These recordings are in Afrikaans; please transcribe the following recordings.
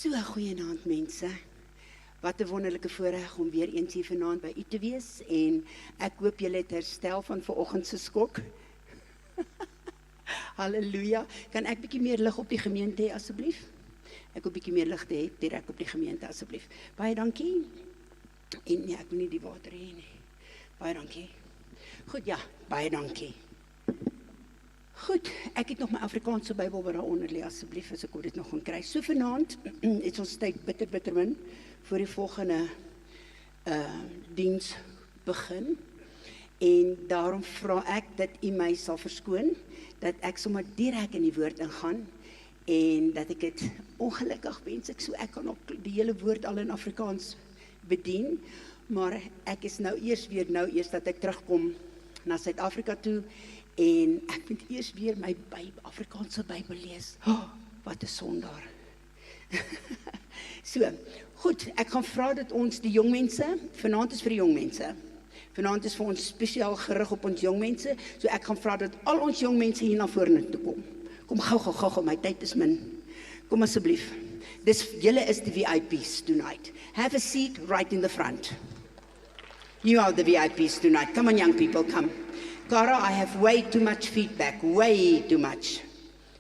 So goeienaand mense. Wat 'n wonderlike voorreg om weer eens hier vanaand by u te wees en ek hoop julle het herstel van vanoggend se skok. Halleluja. Kan ek bietjie meer lig op die gemeente hê asseblief? Ek wil bietjie meer lig hê direk op die gemeente asseblief. Baie dankie. En nee, ek wil nie die water hê nie. Baie dankie. Goed, ja, baie dankie. Goed, ek het nog my Afrikaanse Bybel wat daaronder lê asseblief as ek dit nog gaan kry. So vanaand het ons tyd bitter min voor die volgende diens begin. En daarom vra ek dat u my sal verskoon dat ek sommer direk in die woord ingaan en dat ek dit ongelukkig wens ek kan ook die hele woord al in Afrikaans bedien, maar ek is nou eers dat ek terugkom na Suid-Afrika toe en ek moet eers weer my Afrikaanse Bybel lees. Oh, wat 'n sondaar. So, goed, ek gaan vra dat ons die jong mense, vanaand is vir die jong mense. Vanaand is vir ons spesiaal gerig op ons jong mense, so ek gaan vra dat al ons jong mense hier na vore toe kom. Kom gou, my tyd is min. Kom asseblief. Julle is die VIPs tonight. Have a seat right in the front. You are the VIPs tonight. Come on, young people, come. Cara, I have way too much feedback, way too much.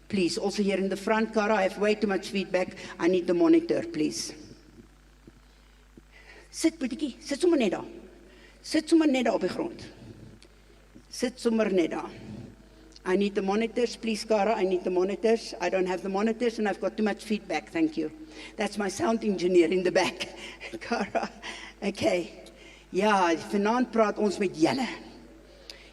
Please, also here in the front, Cara, I have way too much feedback. I need the monitor, please. Sit, boetiekie, sit sommer net daar. Sit sommer net daar op die grond. Sit sommer net daar. I need the monitors, please, Cara, I need the monitors. I don't have the monitors and I've got too much feedback, thank you. That's my sound engineer in the back. Cara, okay. Ja, vanaand praat ons met julle.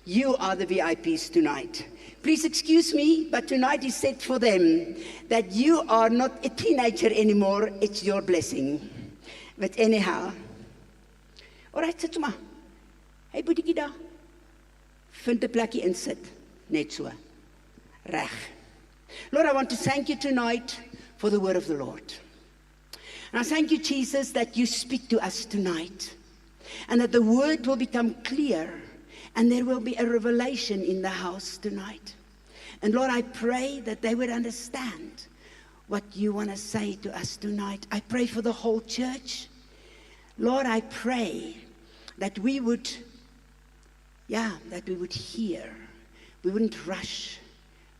You are the VIPs tonight. Please excuse me, but tonight is set for them that you are not a teenager anymore, it's your blessing. But anyhow, alright, sit maar. Hey, boetiekie daar. Vind 'n plekkie in sit. Net so. Reg. Lord, I want to thank you tonight for the word of the Lord. And I thank you, Jesus, that you speak to us tonight. And that the word will become clear. And there will be a revelation in the house tonight. And Lord, I pray that they would understand what you want to say to us tonight. I pray for the whole church. Lord, I pray that we would hear. We wouldn't rush.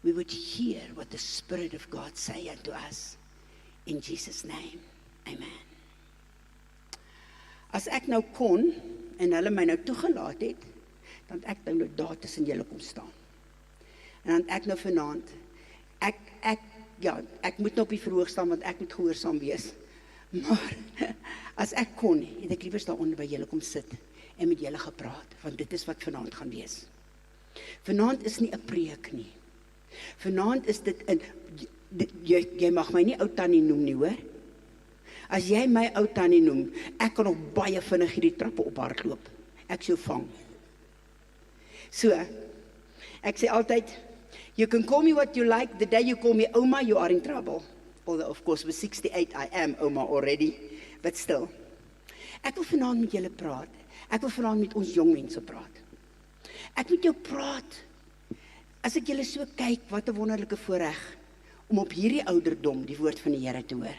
We would hear what the Spirit of God say unto us. In Jesus' name, amen. As ek nou kon, en hulle my nou toegelaat het, dan ek nou daar tussen julle kom staan. En dan ek nou vanaand, ek moet nou op die verhoog staan, want ek moet gehoorsaam wees. Maar, as ek kon, het ek liever daar onder by julle kom sit, en met julle gepraat, want dit is wat vanaand gaan wees. Vanaand is nie 'n preek nie. Vanaand is dit jy mag my nie ou tannie noem nie, hoor. As jy my ou tannie noem, ek kan nog baie vinnig hierdie trappe ophardloop. Ek sou vang. So, ek sê altyd, you can call me what you like, the day you call me Oma, you are in trouble. Although, of course, with 68, I am Oma already, but still. Ek wil vanaand met julle praat. Ek wil vanaand met ons jong mense praat. Ek moet jou praat. As ek julle so kyk, wat 'n wonderlike voorreg om op hierdie ouderdom die woord van die Here te hoor.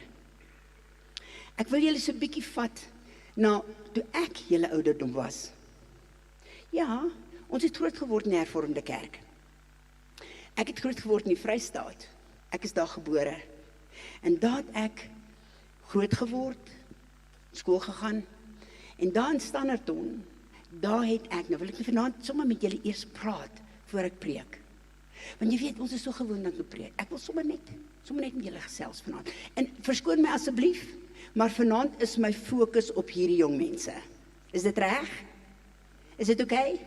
Ek wil julle so 'n bietjie vat na toe ek julle ouderdom was. Ja, ons het groot geword in die hervormde kerk. Ek het groot geword in die Vrystaat. Ek is daar gebore. En daar het ek groot geword, skool gegaan, en daar in Standerton, daar het ek, nou wil ek vanaand sommer met julle eers praat, voor ek preek. Want jy weet, ons is so gewoond aan te preek. Ek wil sommer net met julle gesels vanaand. En verskoon my asseblief, maar vanaand is my fokus op hierdie jong mense. Is dit reg? Is dit okay?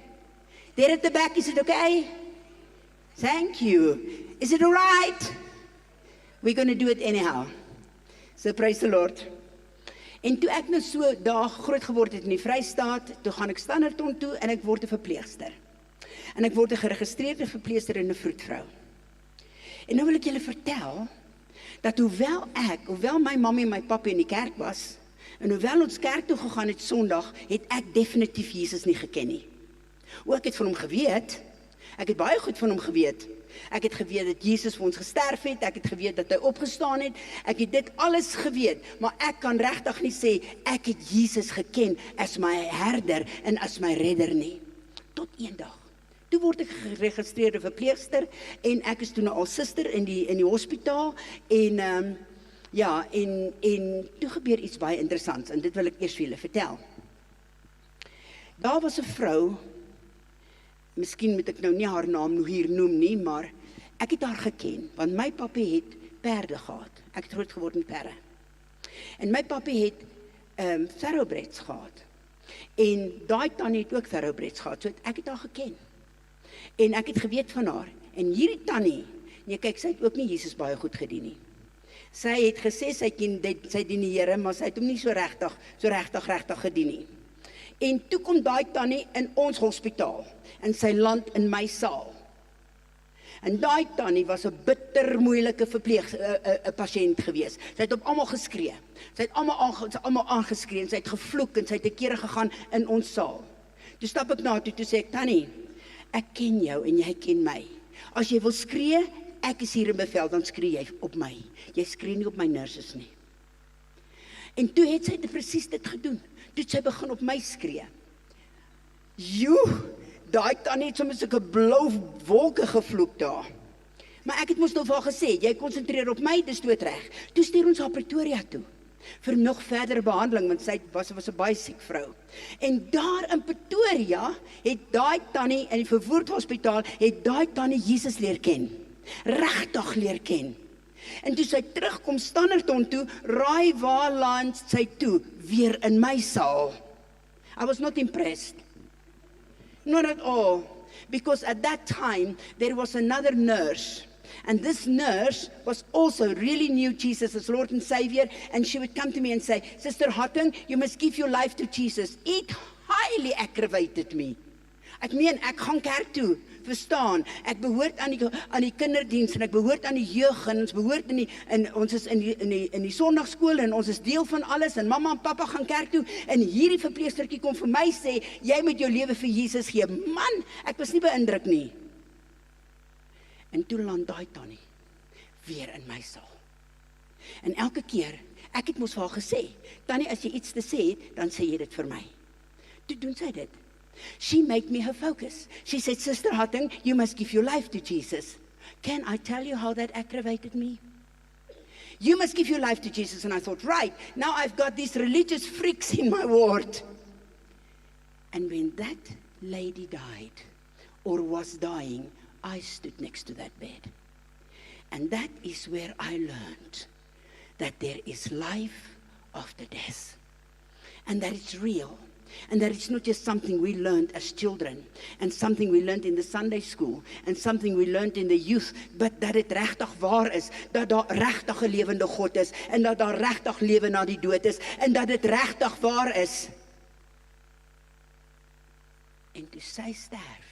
There at the back, is it okay? Thank you. Is it all right? We're going to do it anyhow. So praise the Lord. En toe ek nou so daar groot geword het in die Vrystaat, toe gaan ek Standerton toe en ek word 'n verpleegster. En ek word 'n geregistreerde verpleegster en 'n vroedvrou. En nou wil ek julle vertel, dat hoewel my mamma en my pappa in die kerk was, en hoewel ons kerk toe gegaan het Sondag, het ek definitief Jesus nie geken nie. Ek het van hom geweet, ek het baie goed van hom geweet, Ek het geweet dat Jesus vir ons gesterf het, ek het geweet dat hy opgestaan het, ek het dit alles geweet, maar ek kan regtig nie sê, ek het Jesus geken as my herder en as my redder nie. Tot eendag. Toe word ek geregistreerde verpleegster, en ek is toe nou al suster in die hospitaal, en ja, en toe gebeur iets baie interessants, en dit wil ek eers vir julle vertel. Daar was 'n vrou, miskien moet ek nou nie haar naam nou hier noem nie, maar ek het haar geken, want my papi het perde gehad. Ek het groot geword met perde. En my papi het thoroughbreds gehad. En daai tannie het ook thoroughbreds gehad, so ek het haar geken. En ek het geweet van haar. En hierdie tannie, nee kyk, sy het ook nie Jesus baie goed gedien nie. Sy het gesê, sy dien die Here, maar sy het hom nie so regtig gedien nie. En toe kom daai tannie in ons hospitaal, en sy land in my saal. En daai tannie was 'n bitter moeilike pasiënt gewees. Sy het op almal geskree. Sy het almal aangeskree, en sy het gevloek, en sy het 'n keer gegaan in ons saal. Toe stap ek na toe sê ek, Tannie, ek ken jou en jy ken my. As jy wil skree, ek is hier in bevel, dan skree jy op my. Jy skree nie op my nurses nie. En toe het sy presies dit gedoen. Toe sy begin op my skree. Daai tannie het soms 'n blou wolke gevloek daar. Maar ek het mos nou vir haar gesê, jy konsentreer op my, dis doodreg. Toe stuur ons haar Pretoria toe, vir nog verdere behandeling, want sy was 'n baie siek vrou. En daar in Pretoria, het daai tannie, in die Verwoerd Hospitaal, het daai tannie Jesus leer ken. Regtig leer ken. En toe sy terugkom Standerton toe, raai waar land sy toe, weer in my saal. I was not impressed. Not at all, because at that time, there was another nurse, and this nurse was also really knew Jesus as Lord and Savior, and she would come to me and say, Sister Hotting, you must give your life to Jesus. It highly aggravated me. Ek meen, ek gaan kerk toe, verstaan, ek behoort aan die kinderdiens, en ek behoort aan die jeug, en ons behoort ons is in die sondagskool, en ons is deel van alles, en mamma en papa gaan kerk toe, en hierdie verpleegstertjie kom vir my sê, jy moet jou lewe vir Jesus gee. Man, ek was nie beïndruk nie. En toe land daai tannie weer in my saal. En elke keer, ek het mos vir haar gesê, Tannie, as jy iets te sê het, dan sê jy dit vir my. Toe doen sy dit. She made me her focus. She said, Sister Hotting, you must give your life to Jesus. Can I tell you how that aggravated me? You must give your life to Jesus. And I thought, right, now I've got these religious freaks in my ward. And when that lady died, or was dying, I stood next to that bed. And that is where I learned that there is life after death. And that it's real. And that it's not just something we learned as children, and something we learned in the Sunday school, and something we learned in the youth, but dat dit regtig waar is, dat daar regtig 'n lewende God is, en dat daar regtig lewe na die dood is, en dat dit regtig waar is. En toe sy sterf,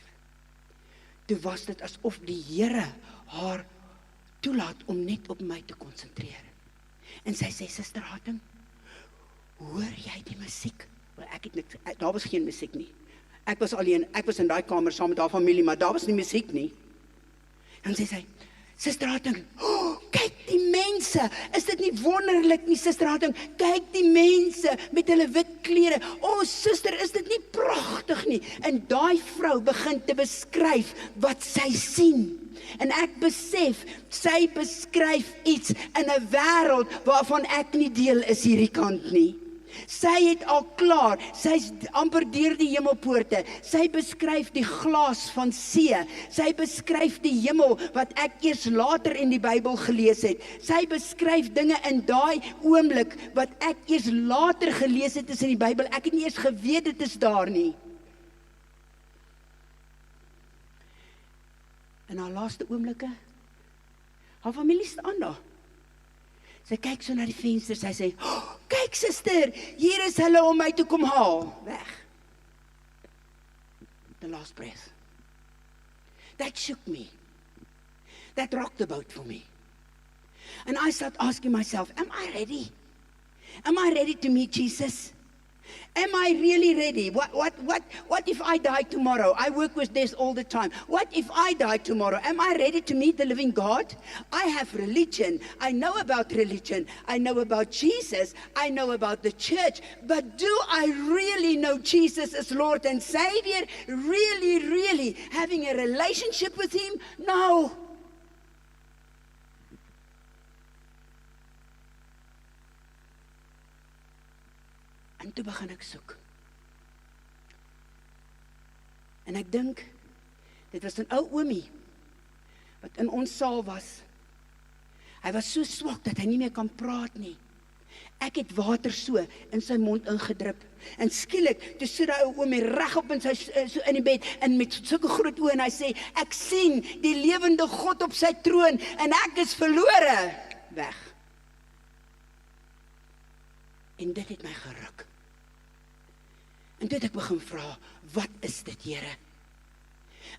toe was dit asof die Here haar toelaat om net op my te konsentreer. En sy sê, Sister Hotting, hoor jy die musiek? Daar was geen musiek nie. Ek was alleen, ek was in daai kamer saam met haar familie, maar daar was nie musiek nie. En sy sê, Sister Hotting, kyk die mense, is dit nie wonderlik nie, Sister Hotting, kyk die mense met hulle wit klere, Suster, is dit nie pragtig nie? En daai vrou begin te beskryf wat sy sien. En ek besef, sy beskryf iets in 'n wêreld waarvan ek nie deel is hierdie kant nie. Sy het al klaar, sy's amper deur die hemelpoorte, sy beskryf die glas van see, sy beskryf die hemel wat ek eers later in die Bybel gelees het, sy beskryf dinge in daai oomblik wat ek eers later gelees het is in die Bybel, ek het nie eers geweet dit is daar nie. In haar laaste oomblikke, haar familie staan daar. Sy kyk so na die venster, sy sê, kyk suster, hier is hulle om my toe kom haal. Weg. The last breath. That shook me. That rocked the boat for me. And I started asking myself, am I ready? Am I ready to meet Jesus? Am I really ready? What if I die tomorrow? I work with this all the time. What if I die tomorrow? Am I ready to meet the living God? I have religion. I know about religion. I know about Jesus. I know about the church. But do I really know Jesus as Lord and Savior? Really having a relationship with Him? No. En toe begin ek soek. En ek dink, dit was 'n ou oomie, wat in ons saal was. Hy was so swak, dat hy nie meer kan praat nie. Ek het water so, in sy mond ingedrip. En skielik, toe sit hy ou oomie regop in so in die bed, en met sulke groot oë, en hy sê, ek sien die lewende God op sy troon, en ek is verlore. Weg. En dit het my geruk. En toe het ek begin vra, wat is dit, Here?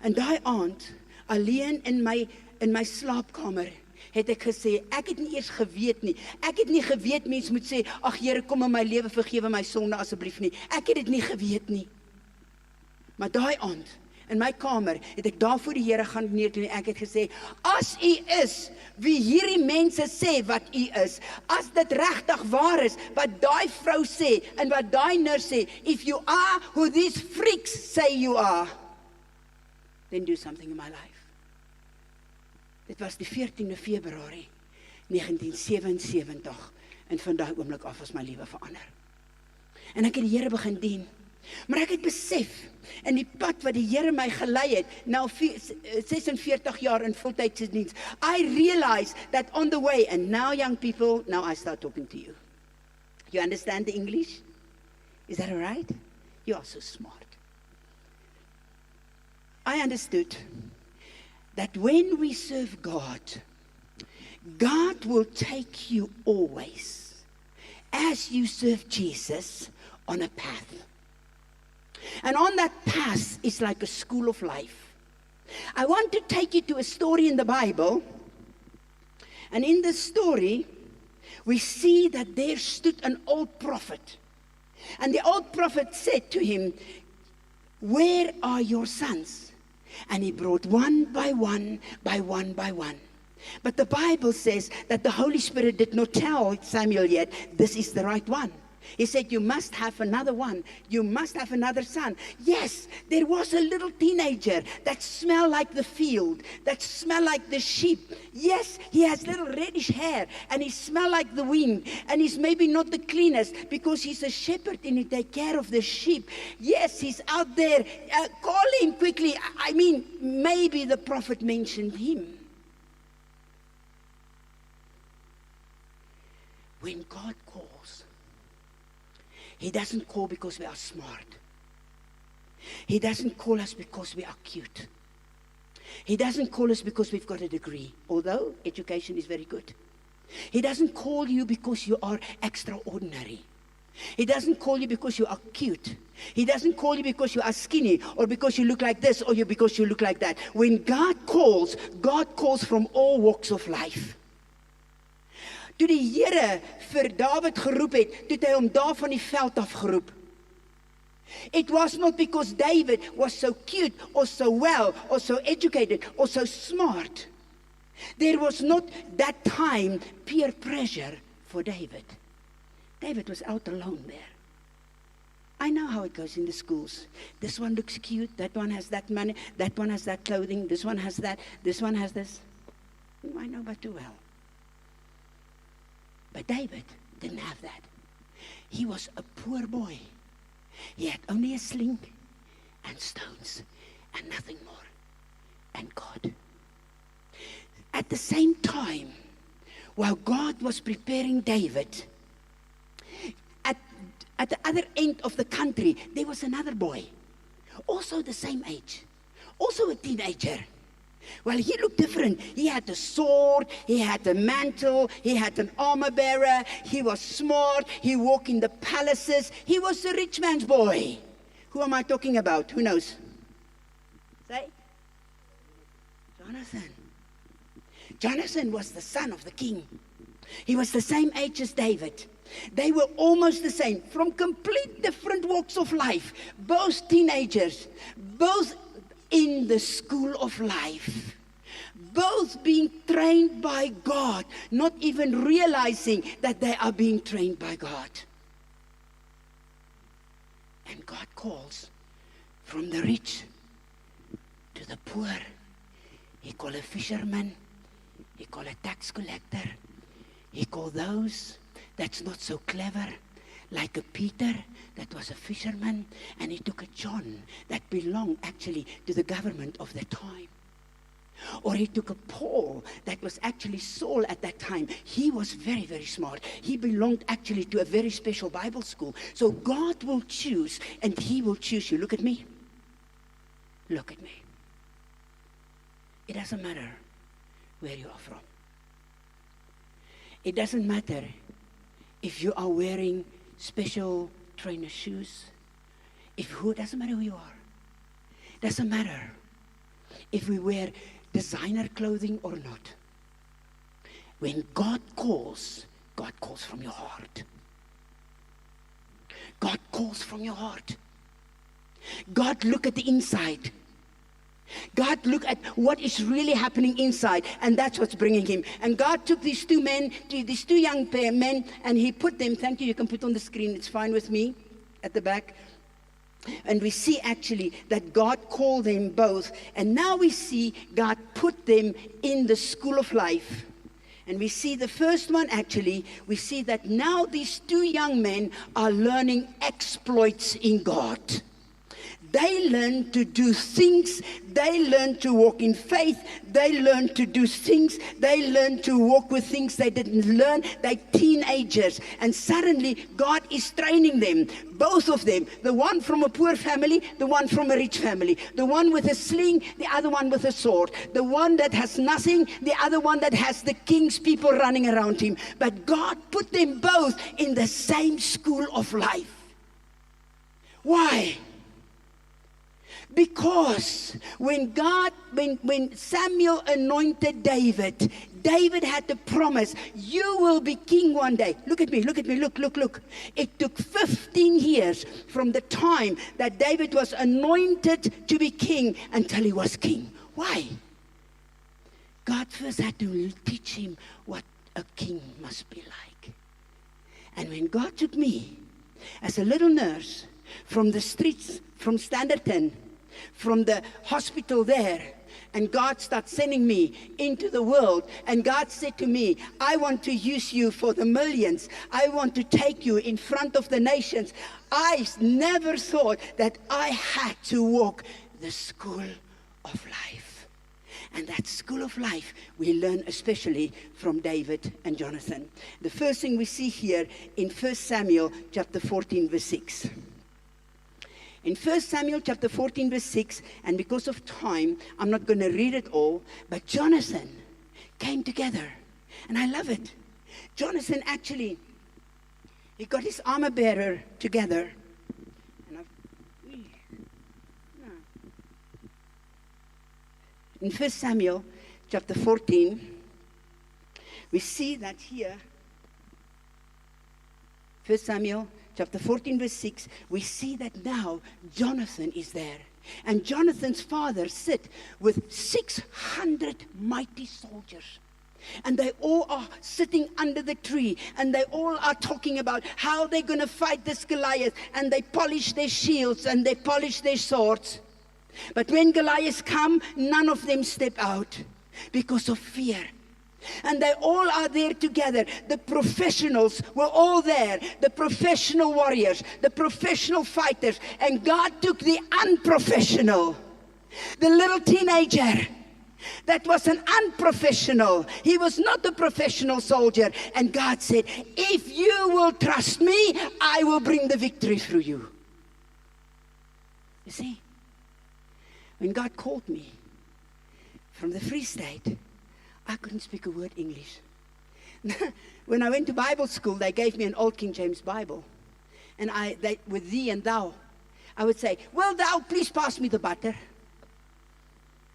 En daai aand, alleen in my slaapkamer, het ek gesê, ek het nie eers geweet nie. Ek het nie geweet, mens moet sê, ag Here, kom in my lewe, vergewe my sonde asseblief nie. Ek het dit nie geweet nie. Maar daai aand, in my kamer, het ek daar voor die Here gaan neertoe, en ek het gesê, as U is, wie hierdie mense sê wat U is, as dit regtig waar is, wat daai vrou sê, en wat daai nurse sê, if you are who these freaks say you are, then do something in my life. Dit was die 14de Februarie 1977, en van daai oomblik af was my lewe verander. En ek het die Here begin dien. Maar ek het besef, in die pad wat die Here my gelei het, nou 46 jaar in voltydse diens, I realized that on the way, and now young people, now I start talking to you. You understand the English? Is that all right? You are so smart. I understood that when we serve God, God will take you always, as you serve Jesus, on a path. And on that path is like a school of life. I want to take you to a story in the Bible. And in this story, we see that there stood an old prophet. And the old prophet said to him, where are your sons? And he brought one by one, by one by one. But the Bible says that the Holy Spirit did not tell Samuel yet, this is the right one. He said, you must have another one. You must have another son. Yes, there was a little teenager that smelled like the field, that smelled like the sheep. Yes, he has little reddish hair, and he smells like the wind, and he's maybe not the cleanest because he's a shepherd and he takes care of the sheep. Yes, he's out there. Call him quickly. I mean, maybe the prophet mentioned him. When God calls, He doesn't call because we are smart. He doesn't call us because we are cute. He doesn't call us because we've got a degree, although education is very good. He doesn't call you because you are extraordinary. He doesn't call you because you are cute. He doesn't call you because you are skinny, or because you look like this, or because you look like that. When God calls from all walks of life. Toe die Here vir Dawid geroep het, toe het hy hom daar van die veld af geroep. It was not because David was so cute, or so well, or so educated, or so smart. There was not that time peer pressure for David. David was out alone there. I know how it goes in the schools. This one looks cute, that one has that money, that one has that clothing, this one has that, this one has this. I know but too well. But David didn't have that. He was a poor boy. He had only a sling and stones and nothing more. And God. At the same time, while God was preparing David, at the other end of the country, there was another boy, also the same age, also a teenager. Well, he looked different. He had a sword, he had a mantle, he had an armor bearer, he was smart, he walked in the palaces. He was a rich man's boy. Who am I talking about? Who knows? Say? Jonathan. Jonathan was the son of the king. He was the same age as David. They were almost the same, from complete different walks of life, both teenagers, both in the school of life, both being trained by God, not even realizing that they are being trained by God. And God calls from the rich to the poor. He called a fisherman, he called a tax collector, he called those that's not so clever, like a Peter that was a fisherman, and he took a John that belonged actually to the government of the time. Or he took a Paul that was actually Saul at that time. He was very, very smart. He belonged actually to a very special Bible school. So God will choose, and he will choose you. Look at me. Look at me. It doesn't matter where you are from. It doesn't matter if you are wearing special trainer shoes. It doesn't matter who you are. It doesn't matter if we wear designer clothing or not. When God calls from your heart. God calls from your heart. God look at the inside. God look at what is really happening inside, and that's what's bringing him. And God took these two young men, and he put them, thank you can put on the screen, it's fine with me, at the back. And we see actually that God called them both. And now we see God put them in the school of life. And we see the first one actually, we see that now these two young men are learning exploits in God. They learn to do things. They learn to walk in faith. They learn to do things. They learn to walk with things they didn't learn. They're teenagers. And suddenly, God is training them. Both of them. The one from a poor family, the one from a rich family. The one with a sling, the other one with a sword. The one that has nothing, the other one that has the king's people running around him. But God put them both in the same school of life. Why? Because when Samuel anointed David, David had the promise, you will be king one day. Look at me, look. It took 15 years from the time that David was anointed to be king until he was king. Why? God first had to teach him what a king must be like. And when God took me as a little nurse from the streets, from Standerton, from the hospital there, and God started sending me into the world, and God said to me, I want to use you for the millions. I want to take you in front of the nations. I never thought that I had to walk the school of life. And that school of life we learn especially from David and Jonathan. The first thing we see here in 1 Samuel chapter 14 verse 6. In 1 Samuel chapter 14 verse 6, and because of time, I'm not going to read it all, but Jonathan came together. And I love it. Jonathan actually, he got his armor bearer together. In 1 Samuel chapter 14, we see that here, 1 Samuel chapter 14 verse 6, we see that now Jonathan is there. And Jonathan's father sit with 600 mighty soldiers. And they all are sitting under the tree. And they all are talking about how they're going to fight this Goliath. And they polish their shields and they polish their swords. But when Goliath come, none of them step out because of fear. And they all are there together. The professionals were all there. The professional warriors, the professional fighters. And God took the unprofessional, the little teenager that was an unprofessional. He was not a professional soldier. And God said, if you will trust me, I will bring the victory through you. You see, when God called me from the Free State, I couldn't speak a word English. When I went to Bible school, they gave me an old King James Bible. And with thee and thou, I would say, well, thou, please pass me the butter.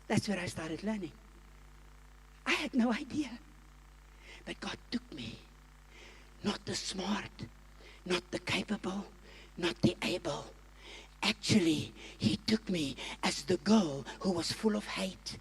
That's where I started learning. I had no idea. But God took me. Not the smart, not the capable, not the able. Actually, he took me as the girl who was full of hate,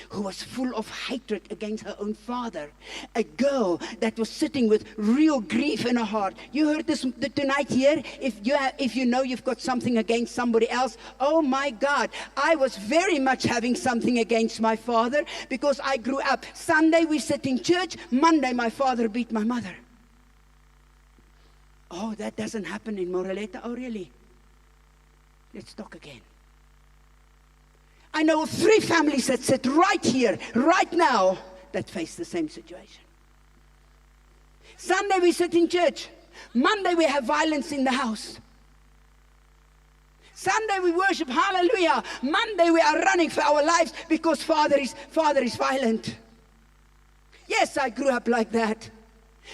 who was full of hatred against her own father. A girl that was sitting with real grief in her heart. You heard this tonight here? If you know you've got something against somebody else, oh my God, I was very much having something against my father because I grew up. Sunday we sit in church, Monday my father beat my mother. Oh, that doesn't happen in Moreleta. Oh, really? Let's talk again. I know of 3 families that sit right here, right now, that face the same situation. Sunday we sit in church. Monday we have violence in the house. Sunday we worship, hallelujah. Monday we are running for our lives because father is violent. Yes, I grew up like that.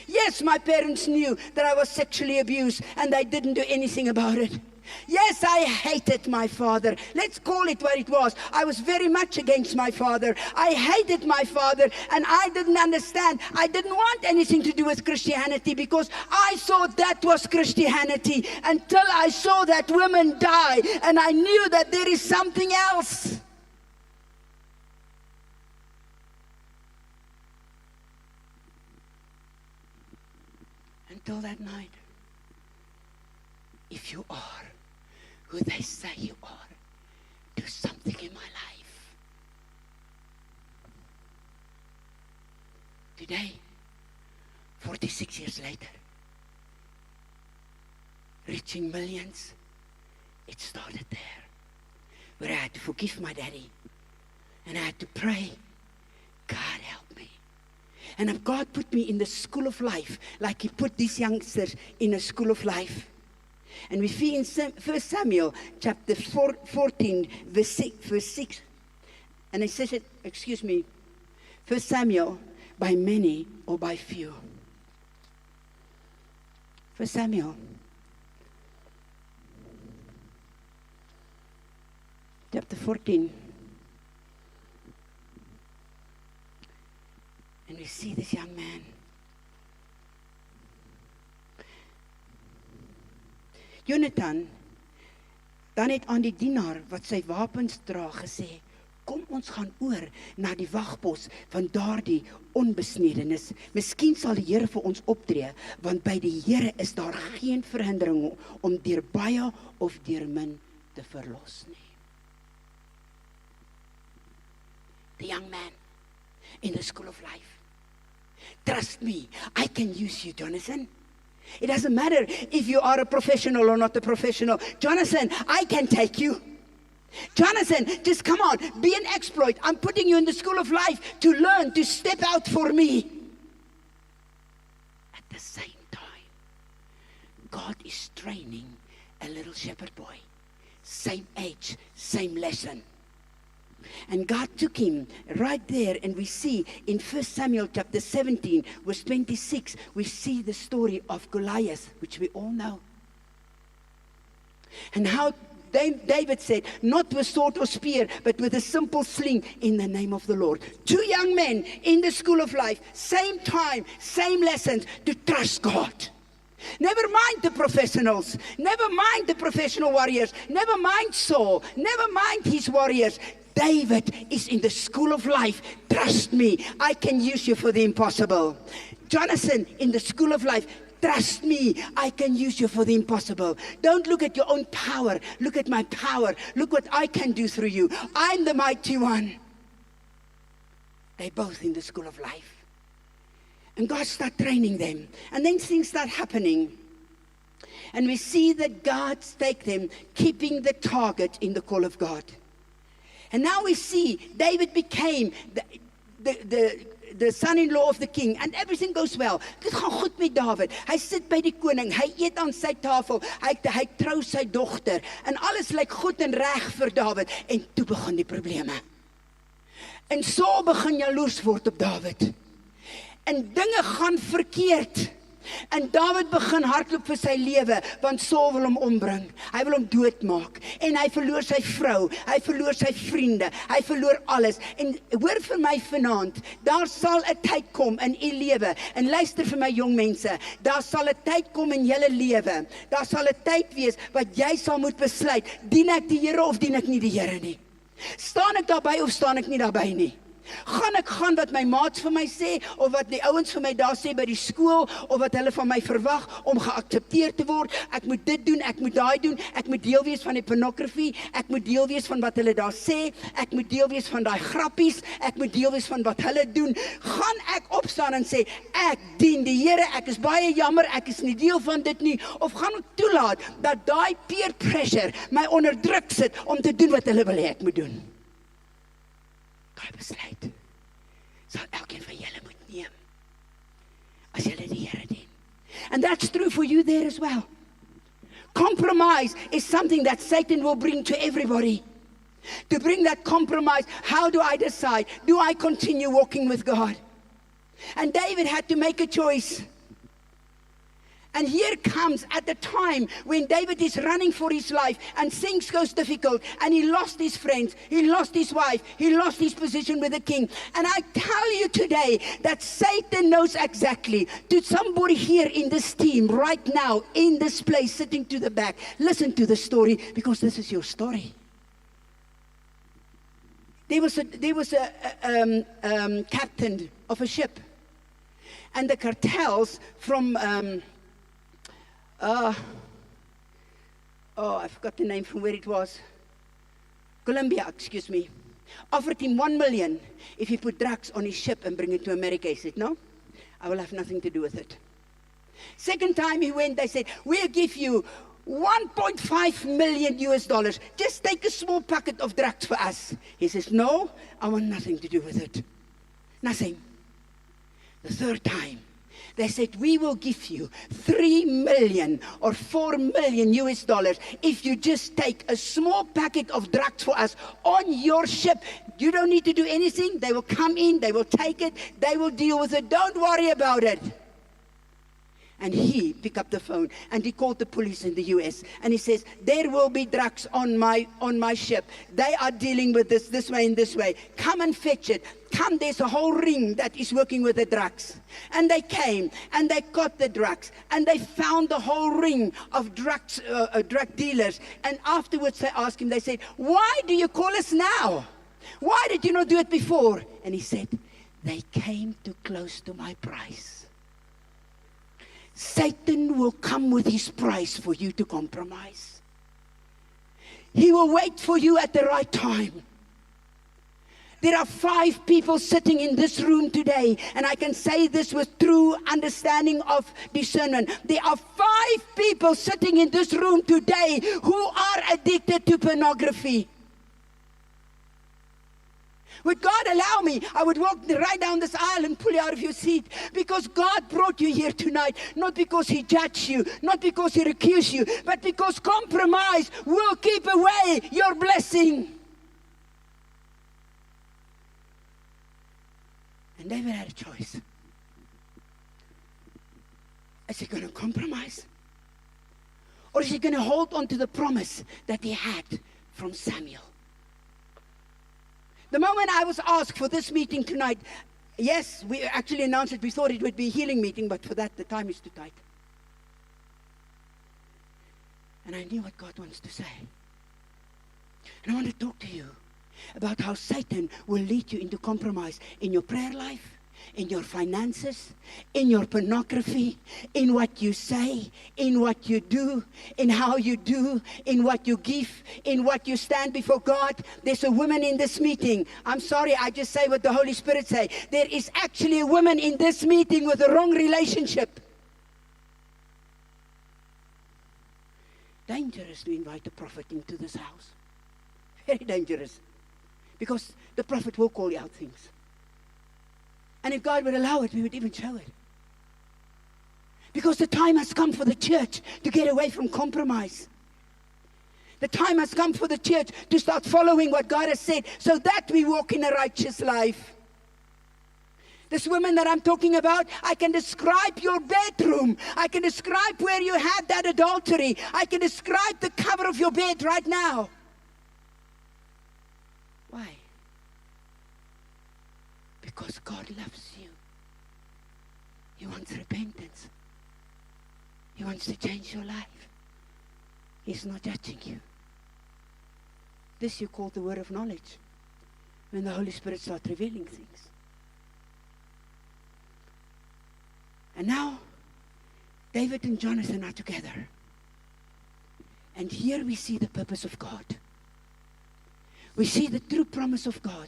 Yes, my parents knew that I was sexually abused and they didn't do anything about it. Yes, I hated my father. Let's call it what it was. I was very much against my father. I hated my father and I didn't understand. I didn't want anything to do with Christianity because I thought that was Christianity until I saw that woman die and I knew that there is something else. Until that night, if you are who they say you are, do something in my life. Today, 46 years later, reaching millions, it started there, where I had to forgive my daddy, and I had to pray, God help me. And if God put me in the school of life, like He put these youngsters in a school of life. And we see in 1 Samuel chapter 14, verse 6. And it says, 1 Samuel, by many or by few. 1 Samuel chapter 14. And we see this young man. Jonathan, dan het aan die dienaar wat sy wapens dra gesê, kom ons gaan oor na die wagpos van daardie onbesnedenis. Miskien sal die Here vir ons optree, want by die Here is daar geen verhindering om deur baie of deur min te verlos nie. The young man in the school of life. Trust me, I can use you, Jonathan. It doesn't matter if you are a professional or not a professional. Jonathan, I can take you. Jonathan, just come on, be an exploit. I'm putting you in the school of life to learn, to step out for me. At the same time, God is training a little shepherd boy. Same age, same lesson. And God took him right there, and we see in 1 Samuel chapter 17, verse 26, we see the story of Goliath, which we all know. And how David said, not with sword or spear, but with a simple sling in the name of the Lord. 2 young men in the school of life, same time, same lessons, to trust God. Never mind the professionals, never mind the professional warriors, never mind Saul, never mind his warriors. David is in the school of life. Trust me, I can use you for the impossible. Jonathan, in the school of life, trust me, I can use you for the impossible. Don't look at your own power. Look at my power. Look what I can do through you. I'm the mighty one. They're both in the school of life. And God started training them. And then things start happening. And we see that God takes them, keeping the target in the call of God. And now we see David became the son-in-law of the king, and everything goes well. Dit gaan goed met David. Hy sit by die koning, hy eet aan sy tafel, hy trou sy dogter, en alles lyk goed en reg vir David. En toe begin die probleme. En Saul begin jaloers word op David. En dinge gaan verkeerd. En Dawid begin hardloop vir sy lewe, want Saul wil hom ombring. Hy wil hom doodmaak. En hy verloor sy vrou, hy verloor sy vriende, hy verloor alles. En hoor vir my vanaand, daar sal 'n tyd kom in u lewe, en luister vir my jong mense, daar sal 'n tyd kom in julle lewe, daar sal 'n tyd wees, wat jy sal moet besluit, dien ek die Here of dien ek nie die Here nie? Staan ek daarby of staan ek nie daarby nie? Gaan ek gaan wat my maats vir my sê, of wat die ouens vir my daar sê by die skool, of wat hulle van my verwag om geaccepteer te word? Ek moet dit doen, ek moet daai doen, ek moet deel wees van die pornografie, ek moet deel wees van wat hulle daar sê, ek moet deel wees van daai grappies, ek moet deel wees van wat hulle doen. Gaan ek opstaan en sê, ek dien die Here, ek is baie jammer, ek is nie deel van dit nie, of gaan ek toelaat dat daai peer pressure my onder druk sit om te doen wat hulle wil hê ek moet doen? Daai besluit sal elkeen van julle moet neem as julle die Here dien. And that's true for you there as well. Compromise is something that Satan will bring to everybody. To bring that compromise, how do I decide? Do I continue walking with God? And David had to make a choice. And here comes at the time when David is running for his life and things goes difficult and he lost his friends, he lost his wife, he lost his position with the king. And I tell you today that Satan knows exactly. To somebody here in this team right now, in this place, sitting to the back, listen to the story because this is your story. There was a captain of a ship, and the cartels from I forgot the name from where it was. Colombia, excuse me. Offered him 1 million if he put drugs on his ship and bring it to America. He said, no, I will have nothing to do with it. Second time he went, they said, we'll give you 1.5 million US dollars. Just take a small packet of drugs for us. He says, no, I want nothing to do with it. Nothing. The third time, they said, we will give you 3 million or 4 million US dollars if you just take a small packet of drugs for us on your ship. You don't need to do anything. They will come in, they will take it, they will deal with it. Don't worry about it. And he picked up the phone and he called the police in the US and he says, there will be drugs on my ship. They are dealing with this way and this way. Come and fetch it. Come, there's a whole ring that is working with the drugs. And they came and they got the drugs and they found the whole ring of drugs, drug dealers. And afterwards they asked him, they said, why do you call us now? Why did you not do it before? And he said, they came too close to my price. Satan will come with his price for you to compromise. He will wait for you at the right time. There are 5 people sitting in this room today, and I can say this with true understanding of discernment. There are 5 people sitting in this room today who are addicted to pornography. Would God allow me, I would walk right down this aisle and pull you out of your seat, because God brought you here tonight, not because He judged you, not because He accused you, but because compromise will keep away your blessing. And David had a choice. Is he going to compromise? Or is he going to hold on to the promise that he had from Samuel? The moment I was asked for this meeting tonight, yes, we actually announced it. We thought it would be a healing meeting, but for that, the time is too tight. And I knew what God wants to say. And I want to talk to you about how Satan will lead you into compromise in your prayer life, in your finances, in your pornography, in what you say, in what you do, in how you do, in what you give, in what you stand before God. There's a woman in this meeting. I'm sorry, I just say what the Holy Spirit say. There is actually a woman in this meeting with a wrong relationship. Dangerous to invite a prophet into this house. Very dangerous. Because the prophet will call out things. And if God would allow it, we would even show it. Because the time has come for the church to get away from compromise. The time has come for the church to start following what God has said, so that we walk in a righteous life. This woman that I'm talking about, I can describe your bedroom. I can describe where you had that adultery. I can describe the cover of your bed right now. Why? Because God loves you. He wants repentance. He wants to change your life. He's not judging you. This you call the word of knowledge. When the Holy Spirit starts revealing things. And now, David and Jonathan are together. And here we see the purpose of God. We see the true promise of God.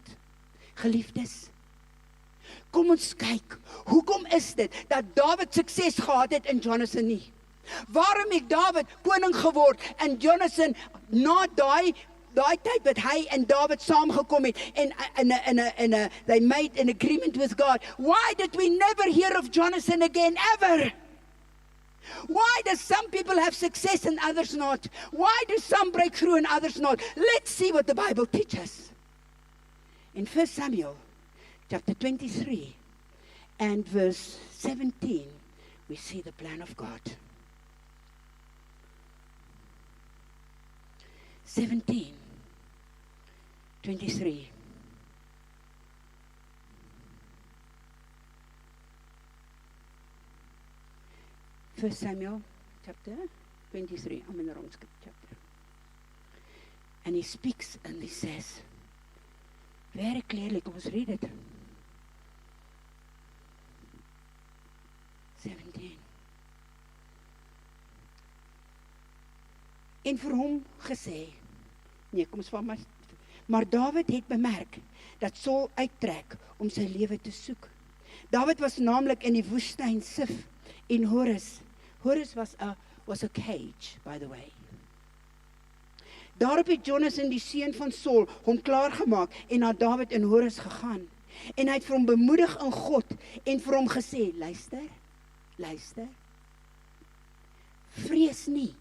Geliefdes, kom ons kyk, hoekom is dit dat David sukses gehad het en Jonathan nie? Waarom het David koning geword en Jonathan na daai tyd wat hy en David saamgekom het en they made an agreement with God? Why did we never hear of Jonathan again ever? Why does some people have success and others not? Why do some break through and others not? Let's see what the Bible teaches. In 1 Samuel chapter 23 and verse 17, we see the plan of God. 17, 23. First Samuel chapter 23. I'm in the wrong chapter. And he speaks and he says, very clearly, kom ons read it. 17. En vir hom gesê, nee, kom ons vat maar David het bemerk dat Saul uittrek om sy lewe te soek. David was namelijk in die woestyn Sif en Horus. Horus was a cage, by the way. Daarop het Jonathan, die seun van Saul, hom klaargemaak en na David in Horus gegaan. En hy het vir hom bemoedig in God en vir hom gesê, luister, vrees nie,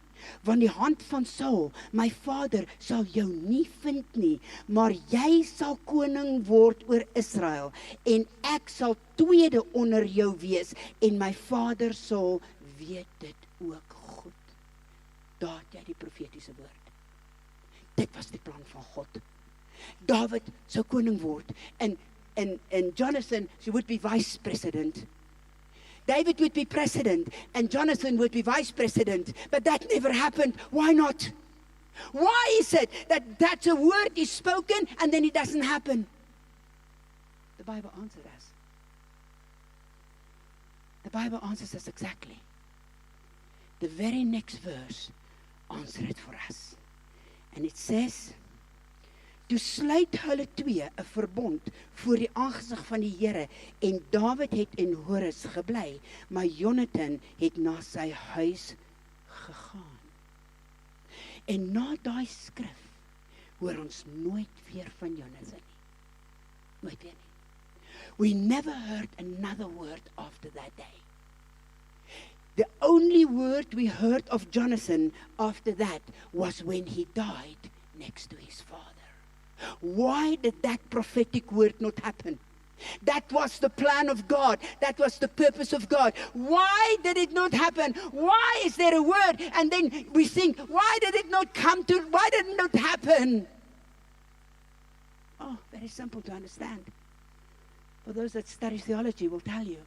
want die hand van Saul, my vader, sal jou nie vind nie, maar jy sal koning word oor Israel, en ek sal tweede onder jou wees, en my vader sal weet dit ook goed. Daar het jy die profetiese woord. Dit was die plan van God. David sou koning word, en Jonathan would be vice president. David would be president, and Jonathan would be vice president, but that never happened. Why not? Why is it that a word is spoken and then it doesn't happen? The Bible answered us. The Bible answers us exactly. The very next verse answered it for us. And it says, toe sluit hulle twee 'n verbond voor die aangesig van die Here, en David het in Horus gebly, maar Jonathan het na sy huis gegaan. En na daai skrif hoor ons nooit weer van Jonathan nie. Nooit weer nie. We never heard another word after that day. The only word we heard of Jonathan after that was when he died next to his father. Why did that prophetic word not happen? That was the plan of God. That was the purpose of God. Why did it not happen? Why is there a word? And then we think, why did it not why did it not happen? Oh, very simple to understand. For those that study theology will tell you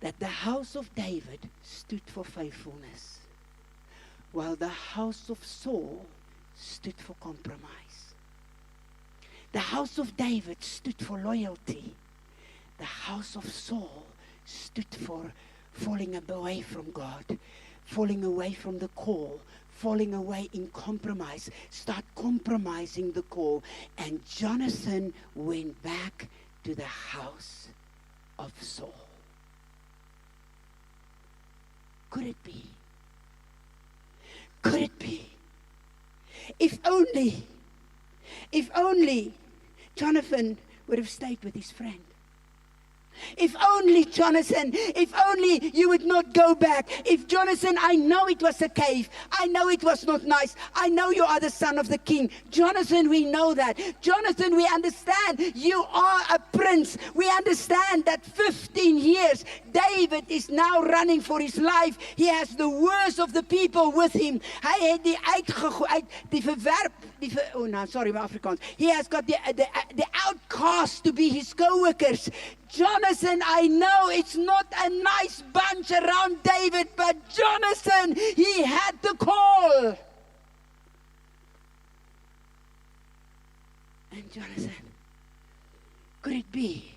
that the house of David stood for faithfulness, while the house of Saul stood for compromise. The house of David stood for loyalty. The house of Saul stood for falling away from God, falling away from the call, falling away in compromise, start compromising the call. And Jonathan went back to the house of Saul. Could it be? Could it be? If only Jonathan would have stayed with his friend. If only, Jonathan, if only you would not go back. If, Jonathan, I know it was a cave. I know it was not nice. I know you are the son of the king. Jonathan, we know that. Jonathan, we understand you are a prince. We understand that 15 years, David is now running for his life. He has the worst of the people with him. Hy het die verwerp, oh no, sorry, my Afrikaans. He has got the outcast to be his co-workers. Jonathan, I know it's not a nice bunch around David, but Jonathan, he had the call. And Jonathan, could it be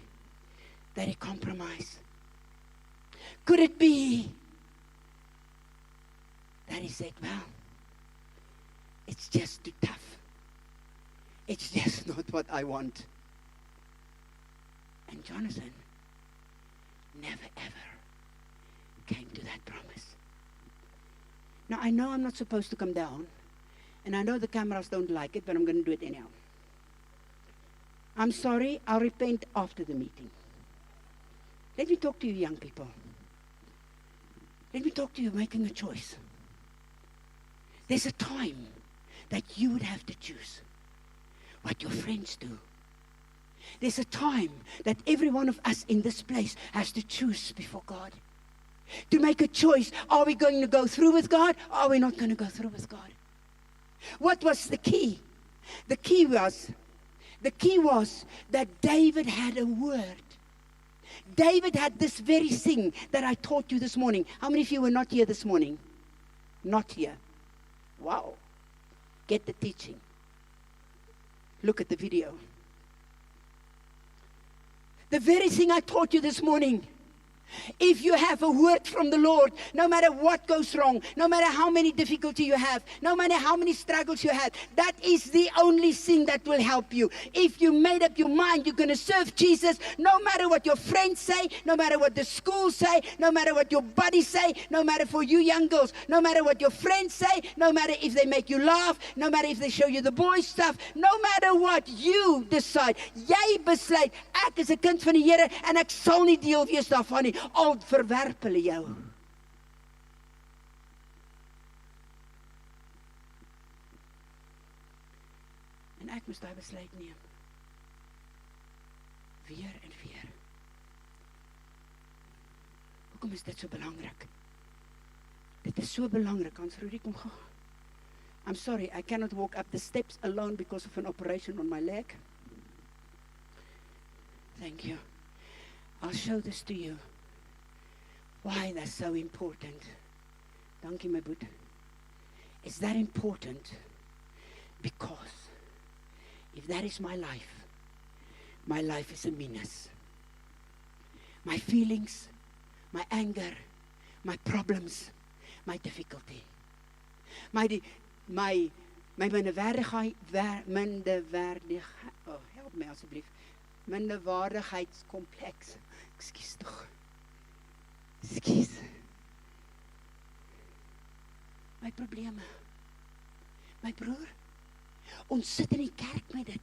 that he compromised? Could it be that he said, well, it's just too tough. It's just not what I want. And Jonathan never ever came to that promise. Now I know I'm not supposed to come down, and I know the cameras don't like it, but I'm going to do it anyhow. I'm sorry, I'll repent after the meeting. Let me talk to you young people. Let me talk to you making a choice. There's a time that you would have to choose what your friends do. There's a time that every one of us in this place has to choose before God. To make a choice. Are we going to go through with God? Or are we not going to go through with God? What was the key? The key was that David had a word. David had this very thing that I taught you this morning. How many of you were not here this morning? Not here. Wow. Get the teaching. Look at the video. The very thing I taught you this morning. If you have a word from the Lord, no matter what goes wrong, no matter how many difficulties you have, no matter how many struggles you have, that is the only thing that will help you. If you made up your mind you're going to serve Jesus, no matter what your friends say, no matter what the school say, no matter what your buddies say, no matter for you young girls, no matter what your friends say, no matter if they make you laugh, no matter if they show you the boys stuff, no matter what you decide, jy besluit, ek is 'n kind van die Here en ek sal nie deel wees daarvan nie. Al verwerp hulle jou. En ek moes daai besluit neem. Weer en weer. Hoekom is dit so belangrik? Dit is so belangrik. Hans Rudy, kom gou. I'm sorry, I cannot walk up the steps alone because of an operation on my leg. Thank you. I'll show this to you. Why that's so important. Dankie my boet. It's that important because if that is my life is a meanness. My feelings, my anger, my problems, my difficulty, my minderwaardigheid, oh, help my asseblief, minderwaardigheidskompleks, ekskuus tog. Excuse. My probleme. My broer. Ons sit in die kerk met dit.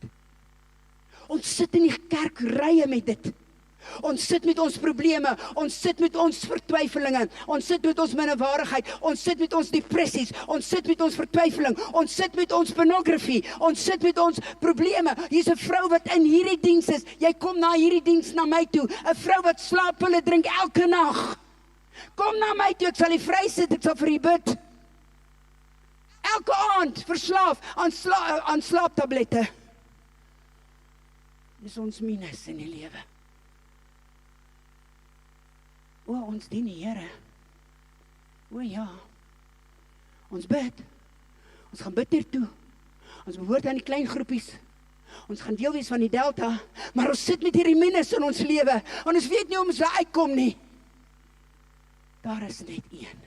Ons sit in die kerkrye met dit. Ons sit met ons probleme, ons sit met ons vertwyfelinge, ons sit met ons minderwaardigheid, ons sit met ons depressies, ons sit met ons vertwyfeling, ons sit met ons pornografie, ons sit met ons probleme. Hier's 'n vrou wat in hierdie diens is, jy kom na hierdie diens na my toe, 'n vrou wat slaappille drink elke nag. Kom na my toe, ek sal die vrysit, ek sal vir u bid. Elke aand verslaaf aan slaaptablette. Dis ons minus in die lewe. O, ons dien die Here. O ja. Ons bid. Ons gaan bid hiertoe. Ons behoort aan die klein groepies. Ons gaan deel wees van die Delta, maar ons sit met hierdie minus in ons lewe. En ons weet nie hoe ons daar uitkom nie. Daar is net een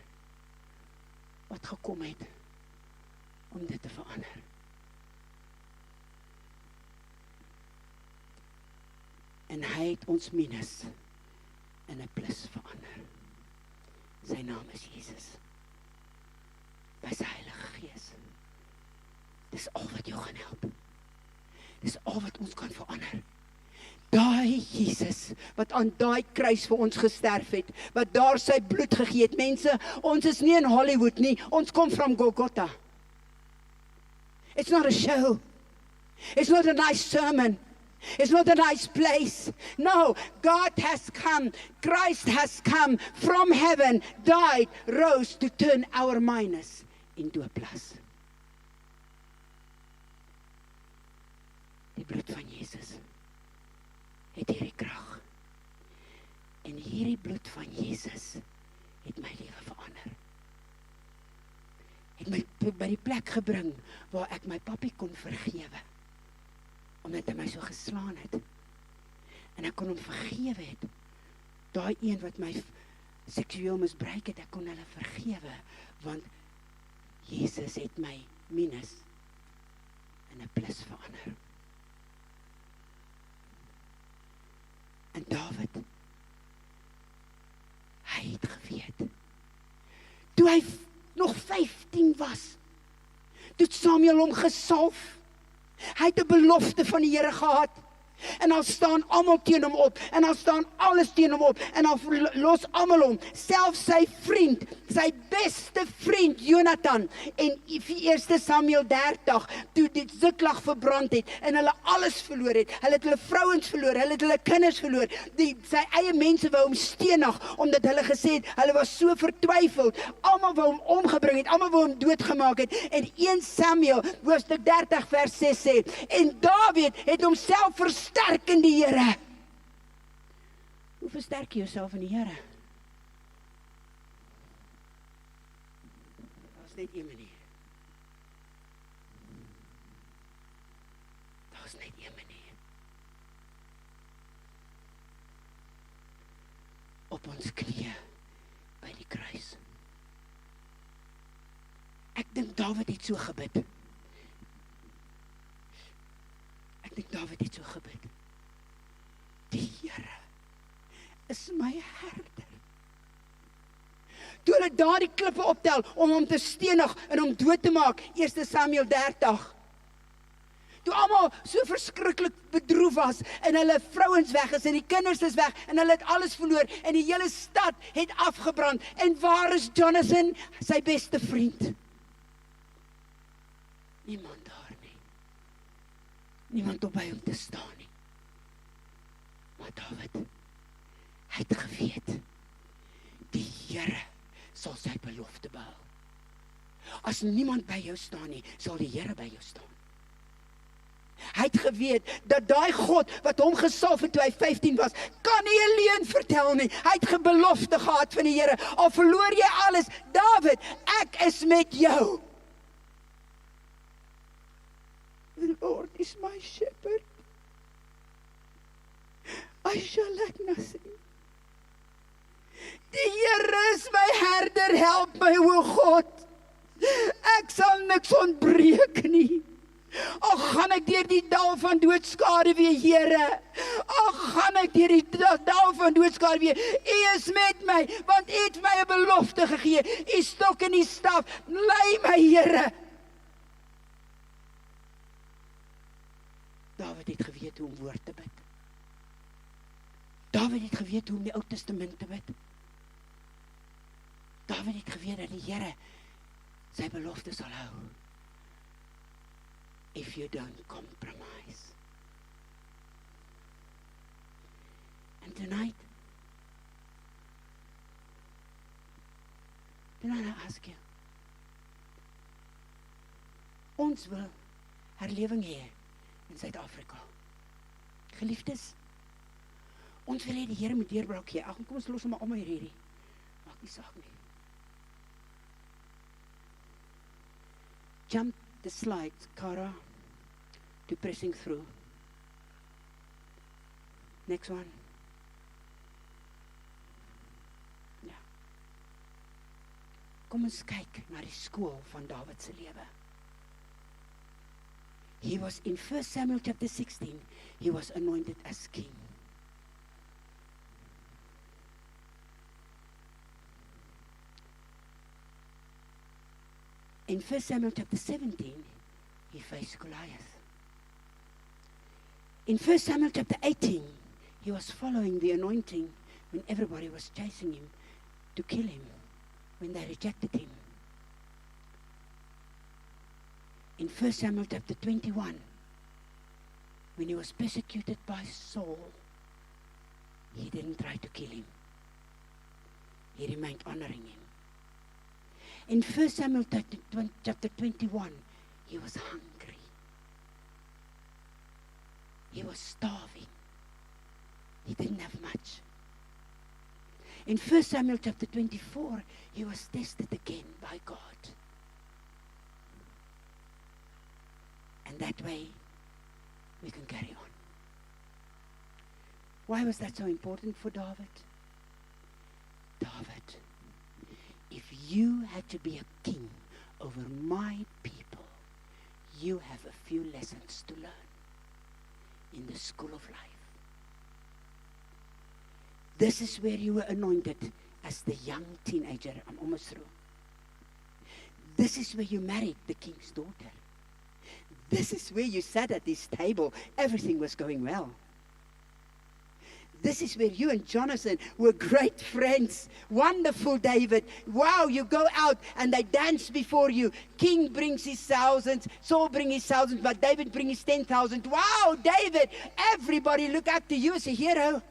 wat gekom het om dit te verander. En hy het ons minus in 'n plus verander. Sy naam is Jesus. By sy Heilige Gees. Dis al wat jou gaan help. Dis al wat ons kan verander. daai Jesus, wat aan daai kruis vir ons gesterf het, wat daar sy bloed gegee het. Mense, ons is nie in Hollywood nie, ons kom from Golgotha. It's not a show. It's not a nice sermon. It's not a nice place. No, God has come. Christ has come from heaven, died, rose to turn our minus into a plus. Die bloed van Jesus het hierdie krag. En hierdie bloed van Jesus het my lewe verander. Het my by die plek gebring waar ek my pappie kon vergewe. Omdat hy my so geslaan het. En ek kon hom vergewe het. Daai een wat my seksueel misbruik het, ek kon hulle vergewe. Want Jesus het my minus in 'n plus verander. En Dawid, hy het geweet. Toe hy nog 15 was, toe Samuel hom gesalf. Hy het 'n belofte van die Here gehad. En dan staan almal teen hom op. En dan staan alles teen hom op. En dan los almal hom. Selfs sy vriend, sy beste vriend Jonathan. En vir 1 Samuel 30, toe die Siklag verbrand het. En hulle alles verloor het. Hulle het hulle vrouens verloor. Hulle het hulle kinders verloor. Sy eie mense wou hom stenig. Omdat hulle gesê het, hulle was so vertwyfeld. Almal wou hom omgebring het. Almal wou hom doodgemaak het. En 1 Samuel, hoofstuk 30 vers 6 sê. En Dawid het homself versterk in die Here. Hoe versterk jy jouself in die Here? Daar's net een manier. Daar's net een manier. Op ons knieë by die kruis. Ek dink Dawid het so gebid. Ek dink Dawid het so gebid. Die Here is my herder. Toe hulle daar die klippe optel om hom te stenig en hom dood te maak, 1 Samuel 30. Toe almal so verskriklik bedroef was en hulle vrouens weg is en die kinders is weg en hulle het alles verloor en die hele stad het afgebrand. En waar is Jonathan, sy beste vriend? Niemand daar nie. Niemand op by hom te staan nie. Maar Dawid, hy het geweet, die Here sal sy belofte behou. As niemand by jou staan nie, sal die Here by jou staan. Hy het geweet, dat daai God, wat hom gesalf het toe hy 15 was, kan nie 'n leuen vertel nie. Hy het belofte gehad van die Here, al verloor jy alles, Dawid, ek is met jou. The Lord is my shepherd. I shall lack nothing. Die Here is my herder, help my, o God. Ek sal niks ontbreek nie. Al gaan ek deur die dal van doodskaduwee, Here. Al gaan ek deur die dal van doodskaduwee, U is met my, want U het my 'n belofte gegee. U stok en U staf, lei my, Here. Dawid het geweet hoe om woord te bid. Dawid het geweet hoe om die Ou Testament te bid. Dawid het geweet dat die Here sy belofte sal hou. If you don't compromise. And tonight I ask you, ons wil herlewing hê in Suid-Afrika. Geliefdes, ons wil hê die Here moet deurbraak gee. Ag, kom ons los hom almal hierdie. Maak nie saak nie. Jump the slides, Cara, to pressing through. Next one. Ja. Kom ons kyk na die skool van Dawid se lewe. He was in 1 Samuel chapter 16, he was anointed as king. In 1 Samuel chapter 17, he faced Goliath. In 1 Samuel chapter 18, He was following the anointing when everybody was chasing him to kill him, when they rejected him. In 1 Samuel chapter 21, when he was persecuted by Saul, he didn't try to kill him. He remained honoring him. In 1 Samuel chapter 21, he was hungry. He was starving. He didn't have much. In 1 Samuel chapter 24, he was tested again by God. And that way, we can carry on. Why was that so important for David? David, if you had to be a king over my people, you have a few lessons to learn in the school of life. This is where you were anointed as the young teenager. I'm almost through. This is where you married the king's daughter. This is where you sat at this table. Everything was going well. This is where you and Jonathan were great friends. Wonderful, David. Wow, you go out and they dance before you. King brings his thousands, Saul brings his thousands, but David brings his 10,000. Wow, David, everybody look up to you as a hero.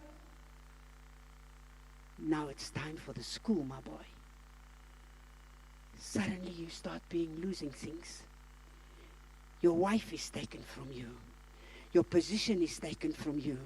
Now it's time for the school, my boy. Suddenly you start losing things. Your wife is taken from you. Your position is taken from you.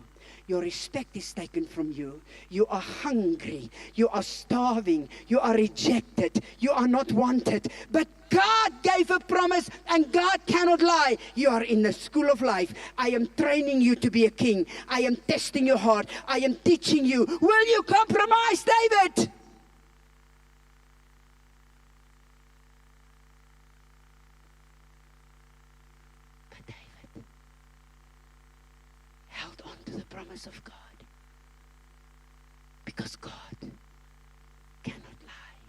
Your respect is taken from you. You are hungry. You are starving. You are rejected. You are not wanted. But God gave a promise and God cannot lie. You are in the school of life. I am training you to be a king. I am testing your heart. I am teaching you. Will you compromise, David? The promise of God, because God cannot lie.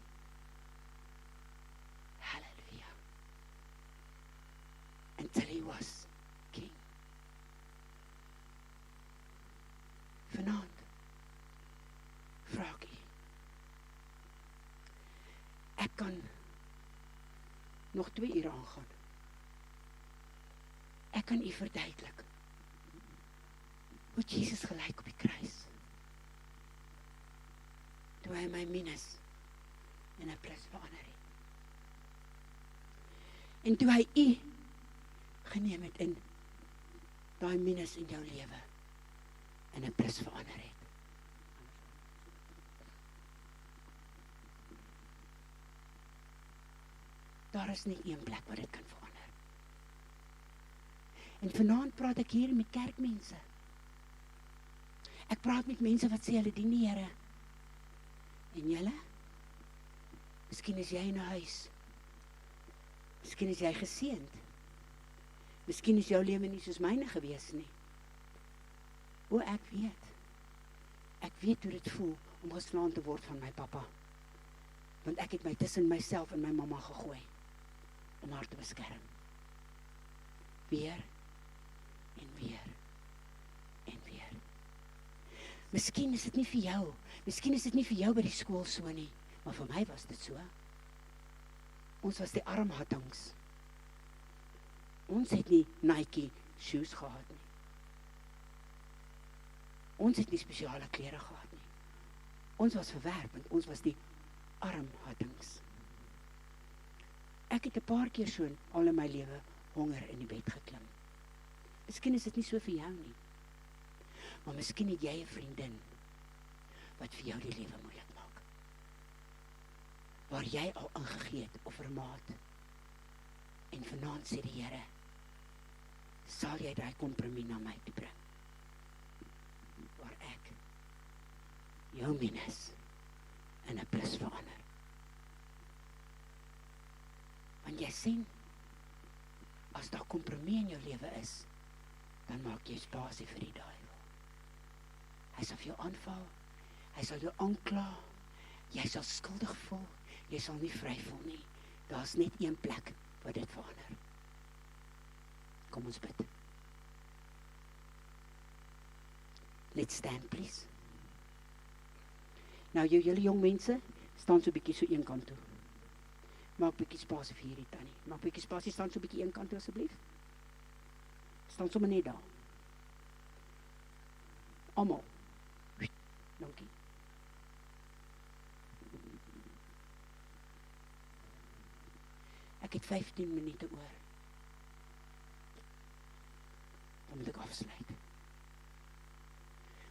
Hallelujah. Until he was king. Vanaand vraag ek kan nog 2 uur aangaan. Ek kan u verduidelik hoe Jesus gelyk op die kruis. Toe hy my minus in 'n plus verander het. En toe hy u geneem het in daai minus in jou lewe in 'n plus verander het. Daar is nie een plek waar dit kan verander. En vanaand praat ek hier met kerkmense. Ek praat met mense wat sê hulle dien die Here. En julle? Miskien is jy in 'n huis. Miskien is jy geseënd. Miskien is jou lewe nie soos myne gewees nie. O, ek weet. Ek weet hoe dit voel om geslaan te word van my pappa. Want ek het my tussen myself en my mamma gegooi om haar te beskerm. Weer en weer en weer. Miskien is dit nie vir jou. Miskien is dit nie vir jou by die skool so nie. Maar vir my was dit so. Ons was die armhattings. Ons het nie Nike shoes gehad nie. Ons het nie spesiale klere gehad nie. Ons was verwerpend. Ons was die armhattings. Ek het 'n paar keer so al in my lewe honger in die bed geklim. Miskien is dit nie so vir jou nie. Maar miskien het jy 'n vriendin wat vir jou die lewe moeilik maak. Waar jy al ingegee het of vermaat. En vanaand sê die Here, sal jy daai kompromie na my toe bring? Waar ek jou minus in 'n plus verander. Want jy sien, as daar kompromie in jou lewe is, dan maak jy spasie vir die duiwel. Hy sal vir jou aanval, hy sal jou aankla, jy sal skuldig voel, jy sal nie vry voel nie. Daar's net een plek waar dit verander. Kom ons bid. Let's stand, please. Nou, julle jong mense, staan so 'n bietjie so een kant toe. Maak bietjie spasie vir hierdie tannie. Maak bietjie spasie, staan so 'n bietjie een kant toe asseblief. Staan sommer net daar. Almal. Dankie. Ek het 15 minute oor. Dan moet ek afsluit.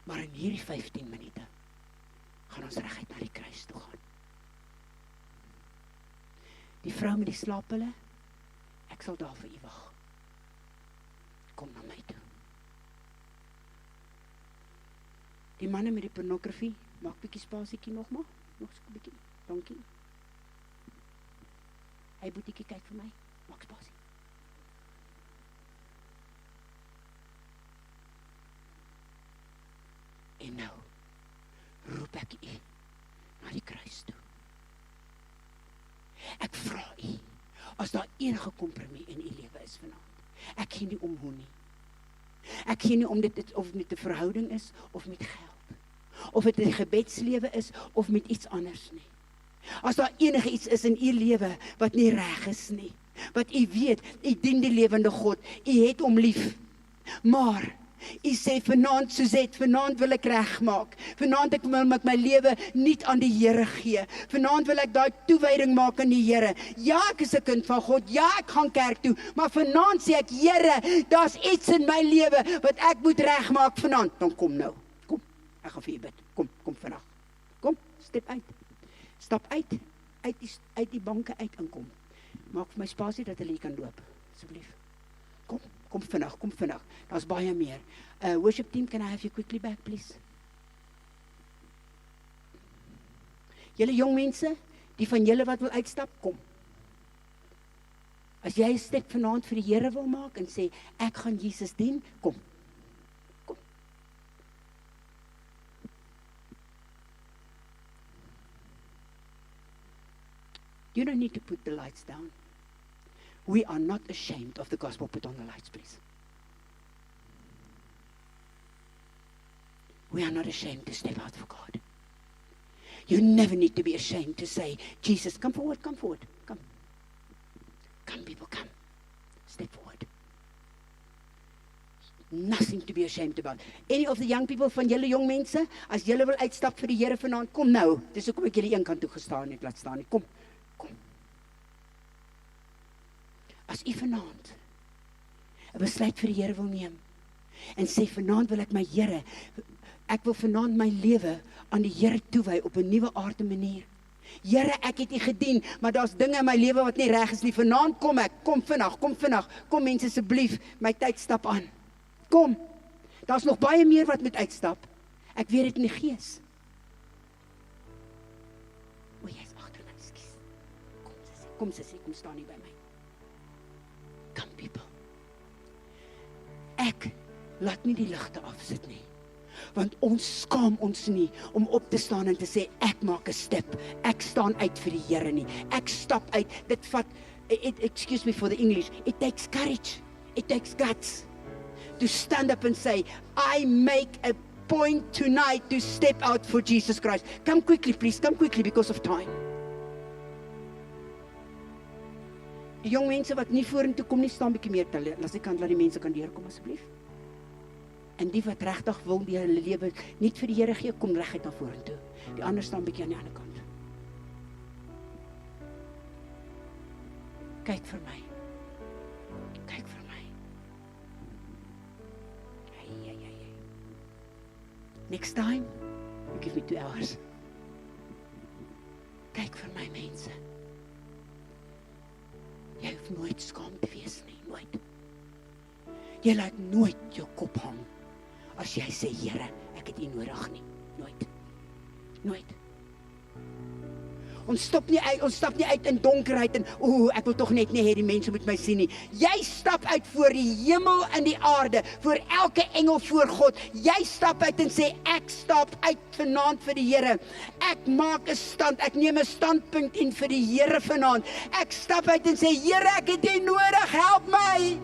Maar in hierdie 15 minute gaan ons reguit na die kruis toe gaan. Die vrou met die slaappille, ek sal daar vir u wag. Kom na my toe. Die manne met die pornografie, maak bietjie spasiekie nog maar. Nog so 'n bietjie. Dankie. Hy boetiekie kyk vir my. Maak spasie. En nou roep ek u na die kruis toe. Ek vra u, as daar enige kompromie in u lewe is vanaand, ek gee nie om hoe nie. Ek gee nie om dit of met 'n verhouding is, of met geld, of dit 'n gebedslewe is, of met iets anders nie. As daar enige iets is in u lewe wat nie reg is nie, wat u weet, u dien die lewende God, u het hom lief, maar u sê vanaand, Suzette, vanaand wil ek regmaak. Vanaand ek wil my lewe nie aan die Here gee. Vanaand wil ek daai toewyding maak aan die Here. Ja, ek is 'n kind van God. Ja, ek gaan kerk toe, maar vanaand sê ek, Here, daar's iets in my lewe wat ek moet regmaak vanaand. Dan kom nou. Kom. Ek gaan vir u bid. Kom vandag. Kom, stap uit. Stap uit die banke uit en kom. Maak vir my spasie dat hulle hier kan loop, asseblief. Kom vinnig. Daar's baie meer. Worship team, can I have you quickly back, please? Julle jong mense, die van julle wat wil uitstap, kom. As jy 'n stap vanaand vir die Here wil maak en sê, ek gaan Jesus dien, kom. You don't need to put the lights down. We are not ashamed of the gospel. Put on the lights, please. We are not ashamed to step out for God. You never need to be ashamed to say, Jesus, come forward. Come, people, come. Step forward. Nothing to be ashamed about. Any of the young people, van julle jong mense, as julle wil uitstap vir die Here vanaand, kom nou. Dis hoekom ek julle een kant toe gestaan het, laat staan. Kom. As u vanaand 'n besluit vir die Here wil neem en sê, vanaand wil ek my Here, ek wil vanaand my lewe aan die Here toewy op 'n nuwe aard en manier. Here, ek het u gedien, maar daar's dinge in my lewe wat nie reg is nie. Vanaand kom ek, kom vinnig. Kom mense asseblief, my tyd stap aan. Kom. Daar's nog baie meer wat moet uitstap. Ek weet dit in die gees. O, jy's agter my, skus. Kom staan hier by my. Come people. Ek laat nie die ligte afsit nie, want ons skaam ons nie om op te staan en te sê, ek maak 'n stap, ek staan uit vir die Here nie, ek stap uit, dit vat, excuse me for the English, it takes courage, it takes guts, to stand up and say, I make a point tonight to step out for Jesus Christ. Come quickly please, come quickly because of time. Die jong mense wat nie vorentoe kom nie, staan bietjie meer te laat die mense kan deurkom asseblief. En die wat regtig wil die hulle lewe nie vir die Here gee, kom reguit na vorentoe. Die ander staan bietjie aan die ander kant. Kyk vir my. Hey. Next time, you give me 2 hours. Kyk vir my mense. Jy hoef nooit skaam te wees nie, nooit. Jy laat nooit jou kop hang, as jy sê, Here, ek het U nodig nie, nooit. Ons stap nie uit in donkerheid en, ek wil tog net nie hê die mense moet my sien nie. Jy stap uit voor die hemel en die aarde, voor elke engel voor God. Jy stap uit en sê, ek stap uit vanaand vir die Here. Ek maak 'n stand, ek neem 'n standpunt in vir die Here vanaand. Ek stap uit en sê, Here, ek het U nodig, help my.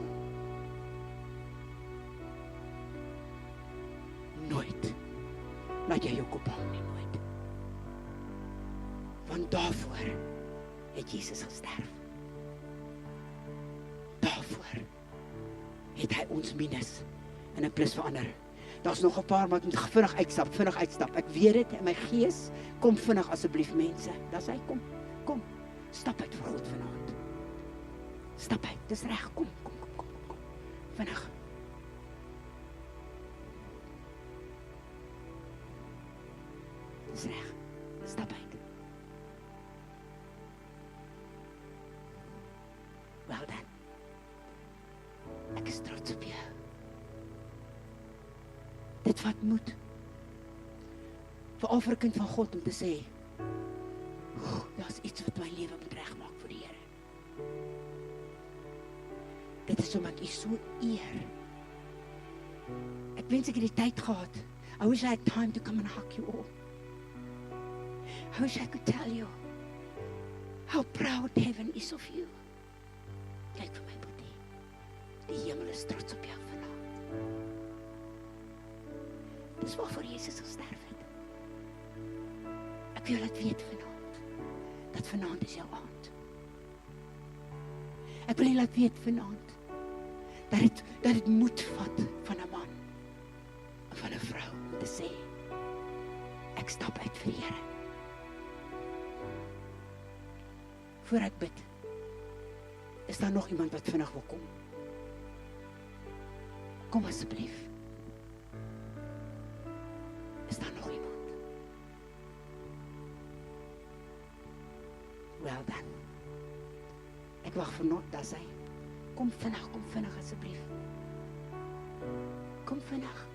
Nooit laat jy jou kop hang nie nooit. Want daarvoor het Jesus gesterf. Daarvoor het hy ons minus in 'n plus verander. Daar's nog 'n paar wat moet vinnig uitstap. Ek weet dit in my gees. Kom vinnig asseblief mense. Daar's hy, kom. Stap uit vir God vanaand. Stap uit. Dis reg. Kom. Vinnig. Dis reg. Stap uit. Wel dan. Ek is trots op jou. Dit wat moet. Veral vir 'n kind van God om te sê, daar's iets wat my lewe moet regmaak vir die Here. Dit is omdat U so eer. Ek wens ek het die tyd gehad. I wish I had time to come and hug you all. I wish I could tell you how proud heaven is of you. Kyk vir my boetie. Die hemel is trots op jou vanaand. Dis waarvoor Jesus gesterf het. Ek wil dit weet vanaand. Dat vanaand is jou aand. Ek wil jy laat weet vanaand. Dat dit moet vat van 'n man. En van 'n vrou om te sê. Ek stap uit vir die Here. Voor ek bid. Is daar nog iemand wat vinnig wil kom? Kom asseblief. Is daar nog iemand? Wel dan. Ek wag vir nog, daar sy. Kom vinnig asseblief. Kom vinnig.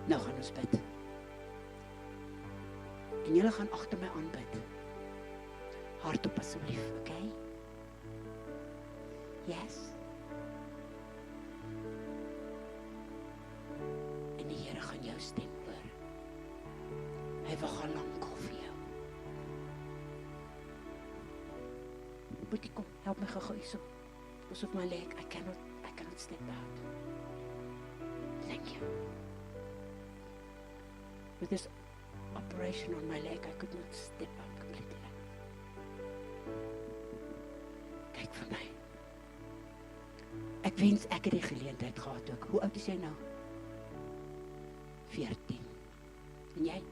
Nou gaan ons bid. En julle gaan agter my aanbid. Hardop asseblief, okay? Yes. En die Here gaan jou stem hoor. Hy wag al lank al vir jou. Boetie, kom, help my gou hierso. Because of my leg, I cannot step out. Thank you. With this operation on my leg, I could not step out completely. Kyk vir my. Ek wens ek het die geleentheid gehad ook. Hoe oud is jy nou? 14. En jy?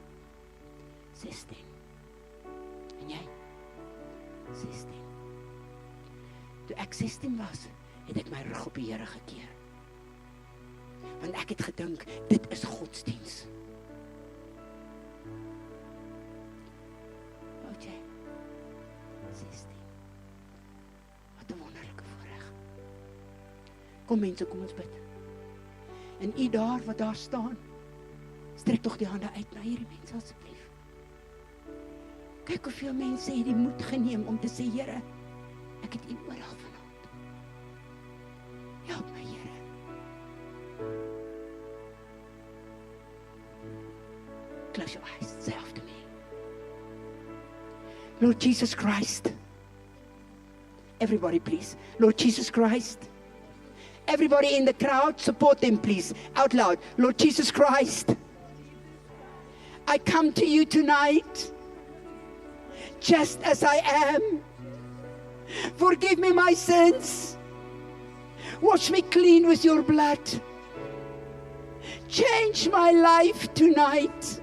16. En jy? 16. Toe ek 16 was, het ek my rug op die Here gekeer. Want ek het gedink, dit is godsdiens. Oud jy? 16. Wat 'n wonderlike voorreg. Kom mense, kom ons bid. En u daar wat daar staan, strek tog die hande uit na hierdie mense asseblief. Kyk hoeveel mense het die moed geneem om te sê, Here, ek het u nodig vanaand. Help my, Here. Close your eyes, say after me. Lord Jesus Christ. Everybody please. Lord Jesus Christ. Everybody in the crowd, support them please. Out loud. Lord Jesus Christ. I come to you tonight. Just as I am. Forgive me my sins. Wash me clean with your blood. Change my life tonight.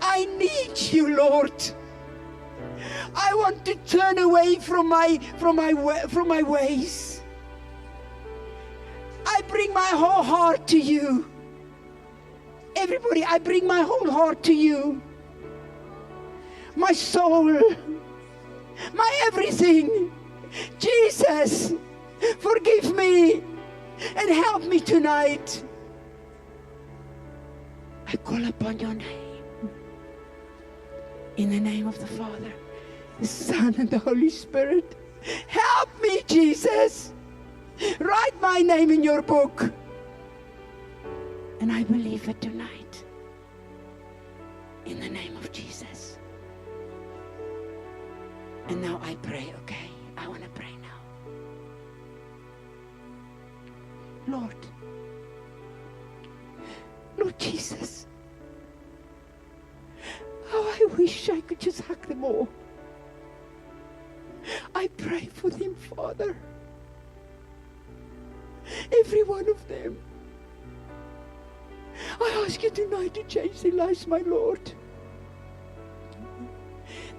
I need you, Lord. I want to turn away from my ways. I bring my whole heart to you. Everybody, I bring my whole heart to you. My soul, my everything. Jesus, forgive me and help me tonight. I call upon your name. In the name of the Father, the Son, and the Holy Spirit. Help me, Jesus. Write my name in your book. And I believe it tonight. In the name of Jesus. And now I pray, okay? I want to pray now. Lord Jesus, how I wish I could just hug them all. I pray for them, Father. Every one of them. I ask you tonight to change their lives, my Lord.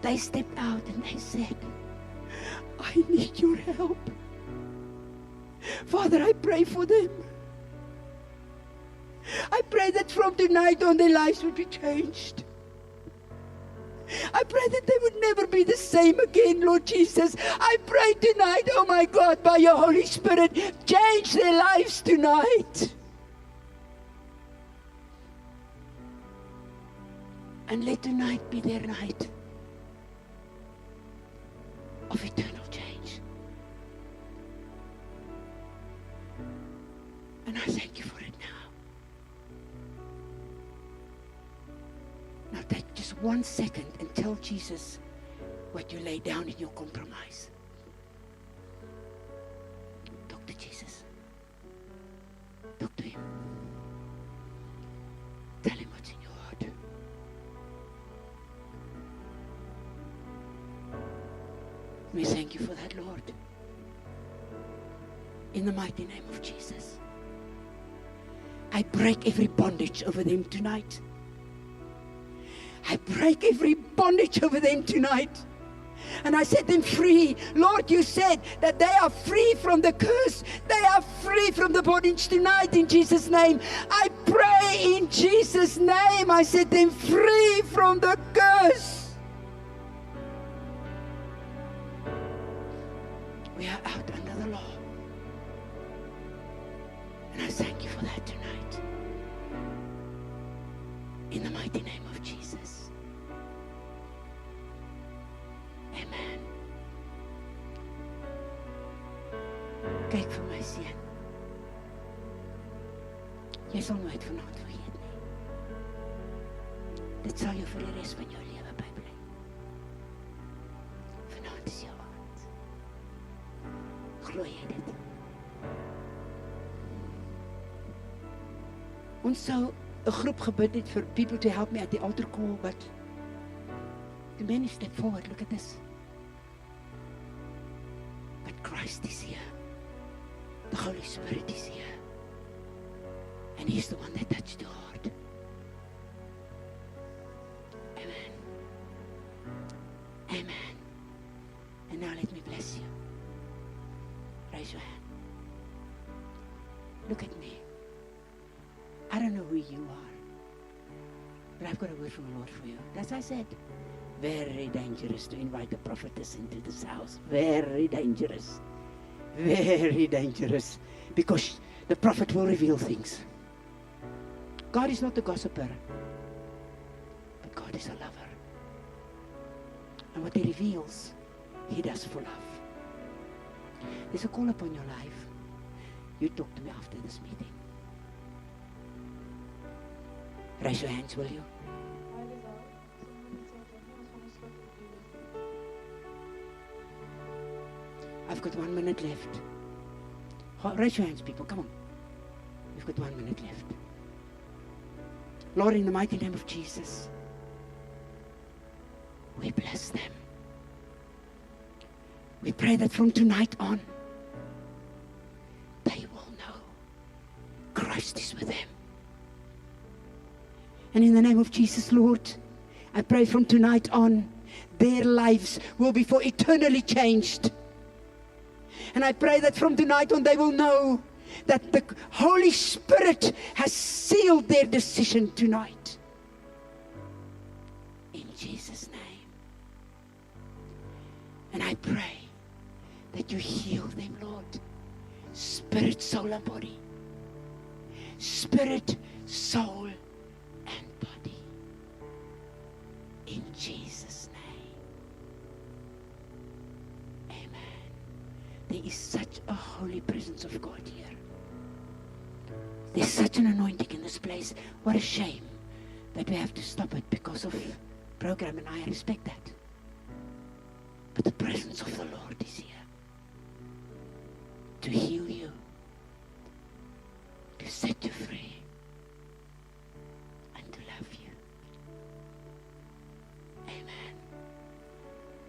They stepped out and they said, I need your help. Father, I pray for them. I pray that from tonight on their lives would be changed. I pray that they would never be the same again, Lord Jesus. I pray tonight, oh my God, by your Holy Spirit, change their lives tonight. And let tonight be their night of eternal change. And I thank you for it now. Now take just 1 second and tell Jesus what you lay down in your compromise. Talk to Jesus. Talk to him. Tell him what's in your heart. We thank you for that, Lord. In the mighty name of Jesus. I break every bondage over them tonight. I break every bondage over them tonight. And I set them free. Lord, you said that they are free from the curse. They are free from the bondage tonight in Jesus' name. I pray in Jesus' name. I set them free from the curse. We are out under the law. And I thank you for that tonight. In the mighty name of Jesus. Amen. Kyk vir my seun. Jy sal nooit vanaand vergeet nie. Dit sal jou vir die res van jou lewe bybly. Vanaand is jou aand. Glo jy dit? Ons sou 'n groep gebid het for people to help me at the altar call, but the men step forward. Look at this. But Christ is here. The Holy Spirit is here. And He's the one that touched your heart. Amen. Amen. And now let me bless you. Raise your hand. Look at me. I don't know who you are, but I've got a word from the Lord for you. As I said, very dangerous to invite a prophetess into this house. Very dangerous. Very dangerous. Because the prophet will reveal things. God is not a gossiper, but God is a lover. And what He reveals, He does for love. There's a call upon your life. You talk to me after this meeting. Raise your hands, will you? I've got 1 minute left. Raise your hands, people. Come on. We've got 1 minute left. Lord, in the mighty name of Jesus, we bless them. We pray that from tonight on, they will know Christ is with them. And in the name of Jesus, Lord, I pray from tonight on, their lives will be for eternally changed. And I pray that from tonight on, they will know that the Holy Spirit has sealed their decision tonight. In Jesus' name. And I pray that you heal them, Lord. Spirit, soul, and body. Spirit, soul, and body. In Jesus' name. Amen. There is such a holy presence of God here. There's such an anointing in this place. What a shame that we have to stop it because of program, and I respect that. But the presence of the Lord is here to heal you,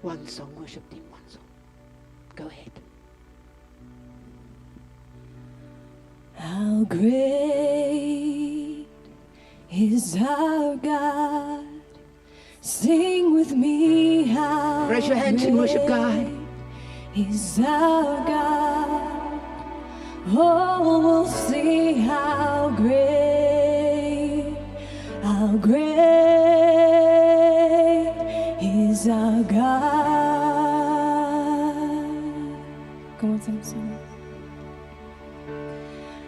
One song, worship team, one song. Go ahead. How great is our God? Sing with me, how Raise your hands and worship God. great is our God. Oh, we'll see how great is our God. Come on, sing.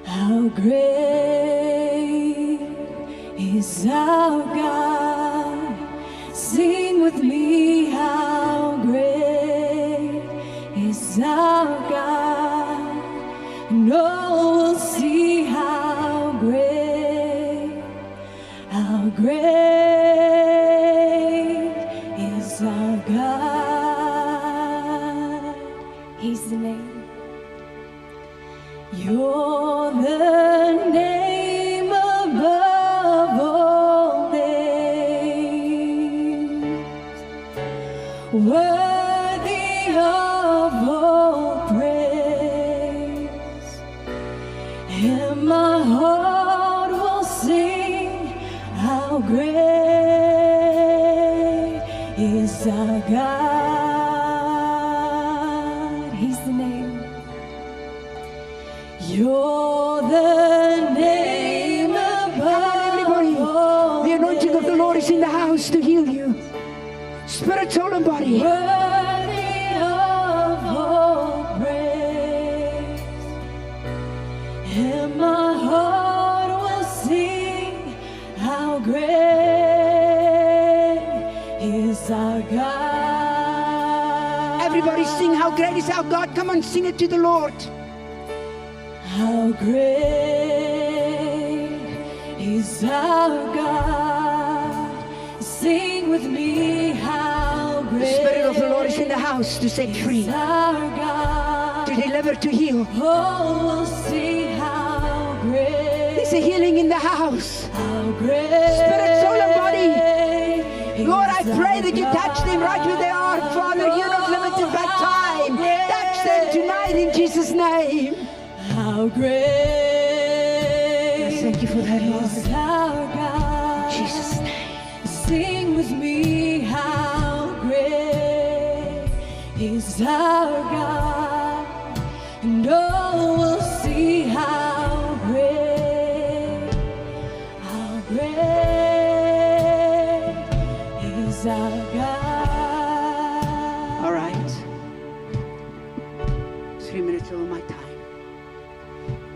How great is our God? Sing with me, how great is our God? And oh, we'll see how great is our God. He's the name. You're the name above all names, worthy of all praise, and my heart will sing how great is our God. He's the name. You're the name above all. The anointing of the Lord is in the house to heal you. Spirit, soul, and body. Worthy of all praise, and my heart will sing how great is our God. Everybody sing, how great is our God. Come on, sing it to the Lord. How great is our God? Sing with me, how great. The Spirit of the Lord is in the house to set free, is our God. to deliver, to heal. Oh, we'll see how great. There's a healing in the house. How great. Spirit, soul, and body. is Lord, I pray our that you touch them right where they are. Father, you're not limited by time. Touch them tonight in Jesus' name. How great. I thank you for that, Lord. is our God. In Jesus' name. Sing with me, how great is our God. And oh, we'll see how great is our God. All right. 3 minutes over my time.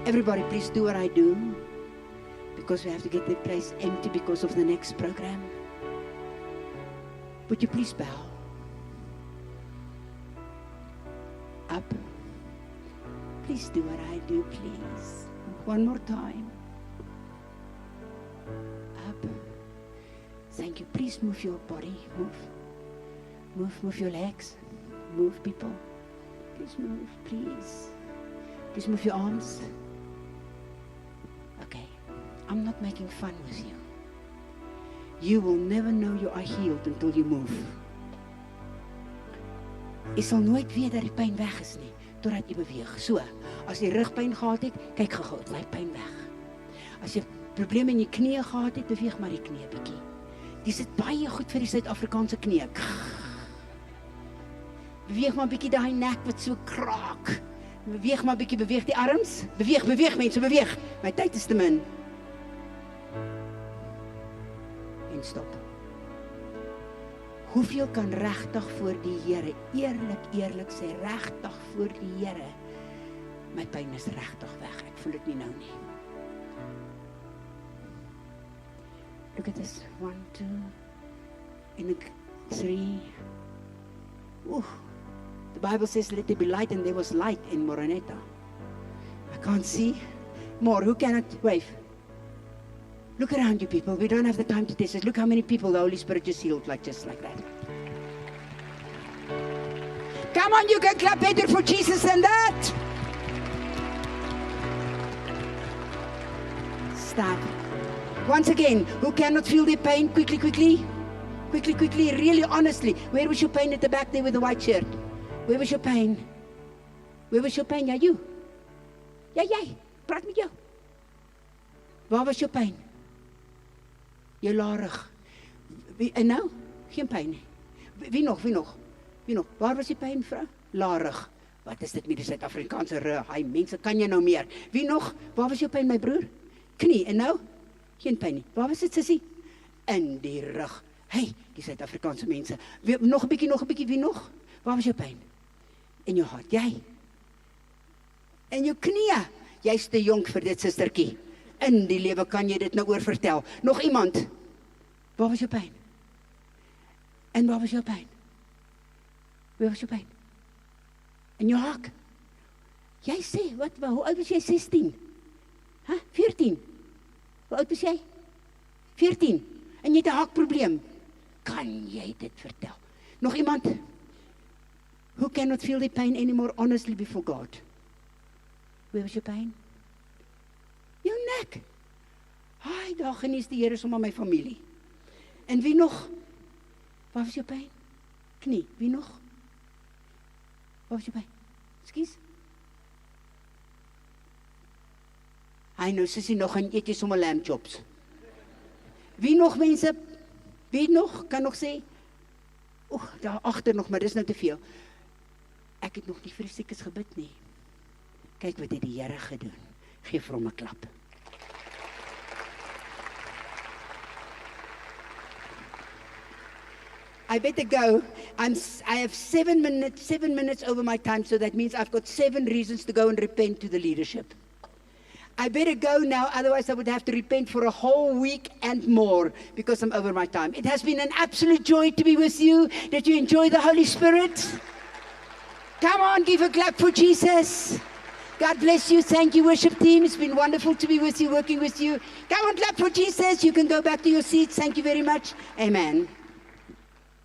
Everybody, please do what I do, because we have to get the place empty because of the next program. Would you please bow? Up. Please do what I do, please. One more time. Up. Thank you. Please move your body. Move your legs. Move, people. Please move, please. Please move your arms. Okay. I'm not making fun with you. You will never know you are healed until you move. Jy sal nooit weet dat die pyn weg is nie, totdat jy beweeg. So, as jy rugpyn gehad het, kyk gou, bly pyn weg. As jy probleme in jou knie gehad het, beweeg maar die knie bietjie. Dis dit baie goed vir die Suid-Afrikaanse knie. Beweeg maar bietjie daai nek wat so kraak. Beweeg maar bietjie, beweeg die arms. Beweeg mense, beweeg. My tyd is te min. En stop. Hoeveel kan regtig voor die Here, eerlik sê, regtig voor die Here, my pyn is regtig weg, ek voel dit nie nou nie. Look at this, 1, 2, and 3. The Bible says, let there be light, and there was light in Moroneta. I can't see more. Who cannot wave? Look around you, people. We don't have the time to test it. Look how many people the Holy Spirit just healed, just like that. Come on, you can clap better for Jesus than that. Start. Once again, who cannot feel their pain? Quickly. Quickly, really honestly. Where was your pain at the back there with the white shirt? Where was your pain? Where was your pain? Ja, you. Ja, jy. Praat met jou. Waar was jou pyn? Jou larig. En nou? Geen pyn nie. Wie nog? Waar was die pyn, vrou? Larig. Wat is dit met die Suid-Afrikaanse rug? Hy mense, kan jy nou meer? Wie nog? Waar was jou pyn, my broer? Knie. En nou? Geen pyn nie. Waar was dit, sussie? In die rug. Hey, die Suid-Afrikaanse mense. Nog 'n bietjie, wie nog? Waar was jou pyn? In jou hart. Jy. In jou knie. Jy's te jonk vir dit, sustertjie. In die lewe kan jy dit nou oor vertel. Nog iemand? Waar was jou pyn? En waar was jou pyn? Waar was jou pyn? In jou hak. Jy sê, hoe oud was jy? 16? 14? Hoe oud was jy? 14. En jy het 'n hakprobleem. Kan jy dit vertel? Nog iemand? Who cannot feel the pain anymore honestly before God? Waar was jou pyn? Jou nek. Haai, daar genies die Here sommer my familie. En wie nog? Waar was jou pyn? Knie. Wie nog? Waar was jou pyn? Ekskuus. Hy nou sussie nog gaan eet jy sommer lamb chops. Wie nog mense? Wie nog? Kan nog sê? Daar agter nog, maar dis nou te veel. Ek het nog nie vir die siekes gebid nie. Kyk wat het die Here gedoen. Geef vir hom 'n klap. I better go. I have 7 minutes over my time, so that means I've got 7 reasons to go and repent to the leadership. I better go now, otherwise I would have to repent for a whole week and more, because I'm over my time. It has been an absolute joy to be with you. Did you enjoy the Holy Spirit? Come on, give a clap for Jesus. God bless you. Thank you, worship team. It's been wonderful to be with you, working with you. Come on, clap for Jesus. You can go back to your seats. Thank you very much. Amen.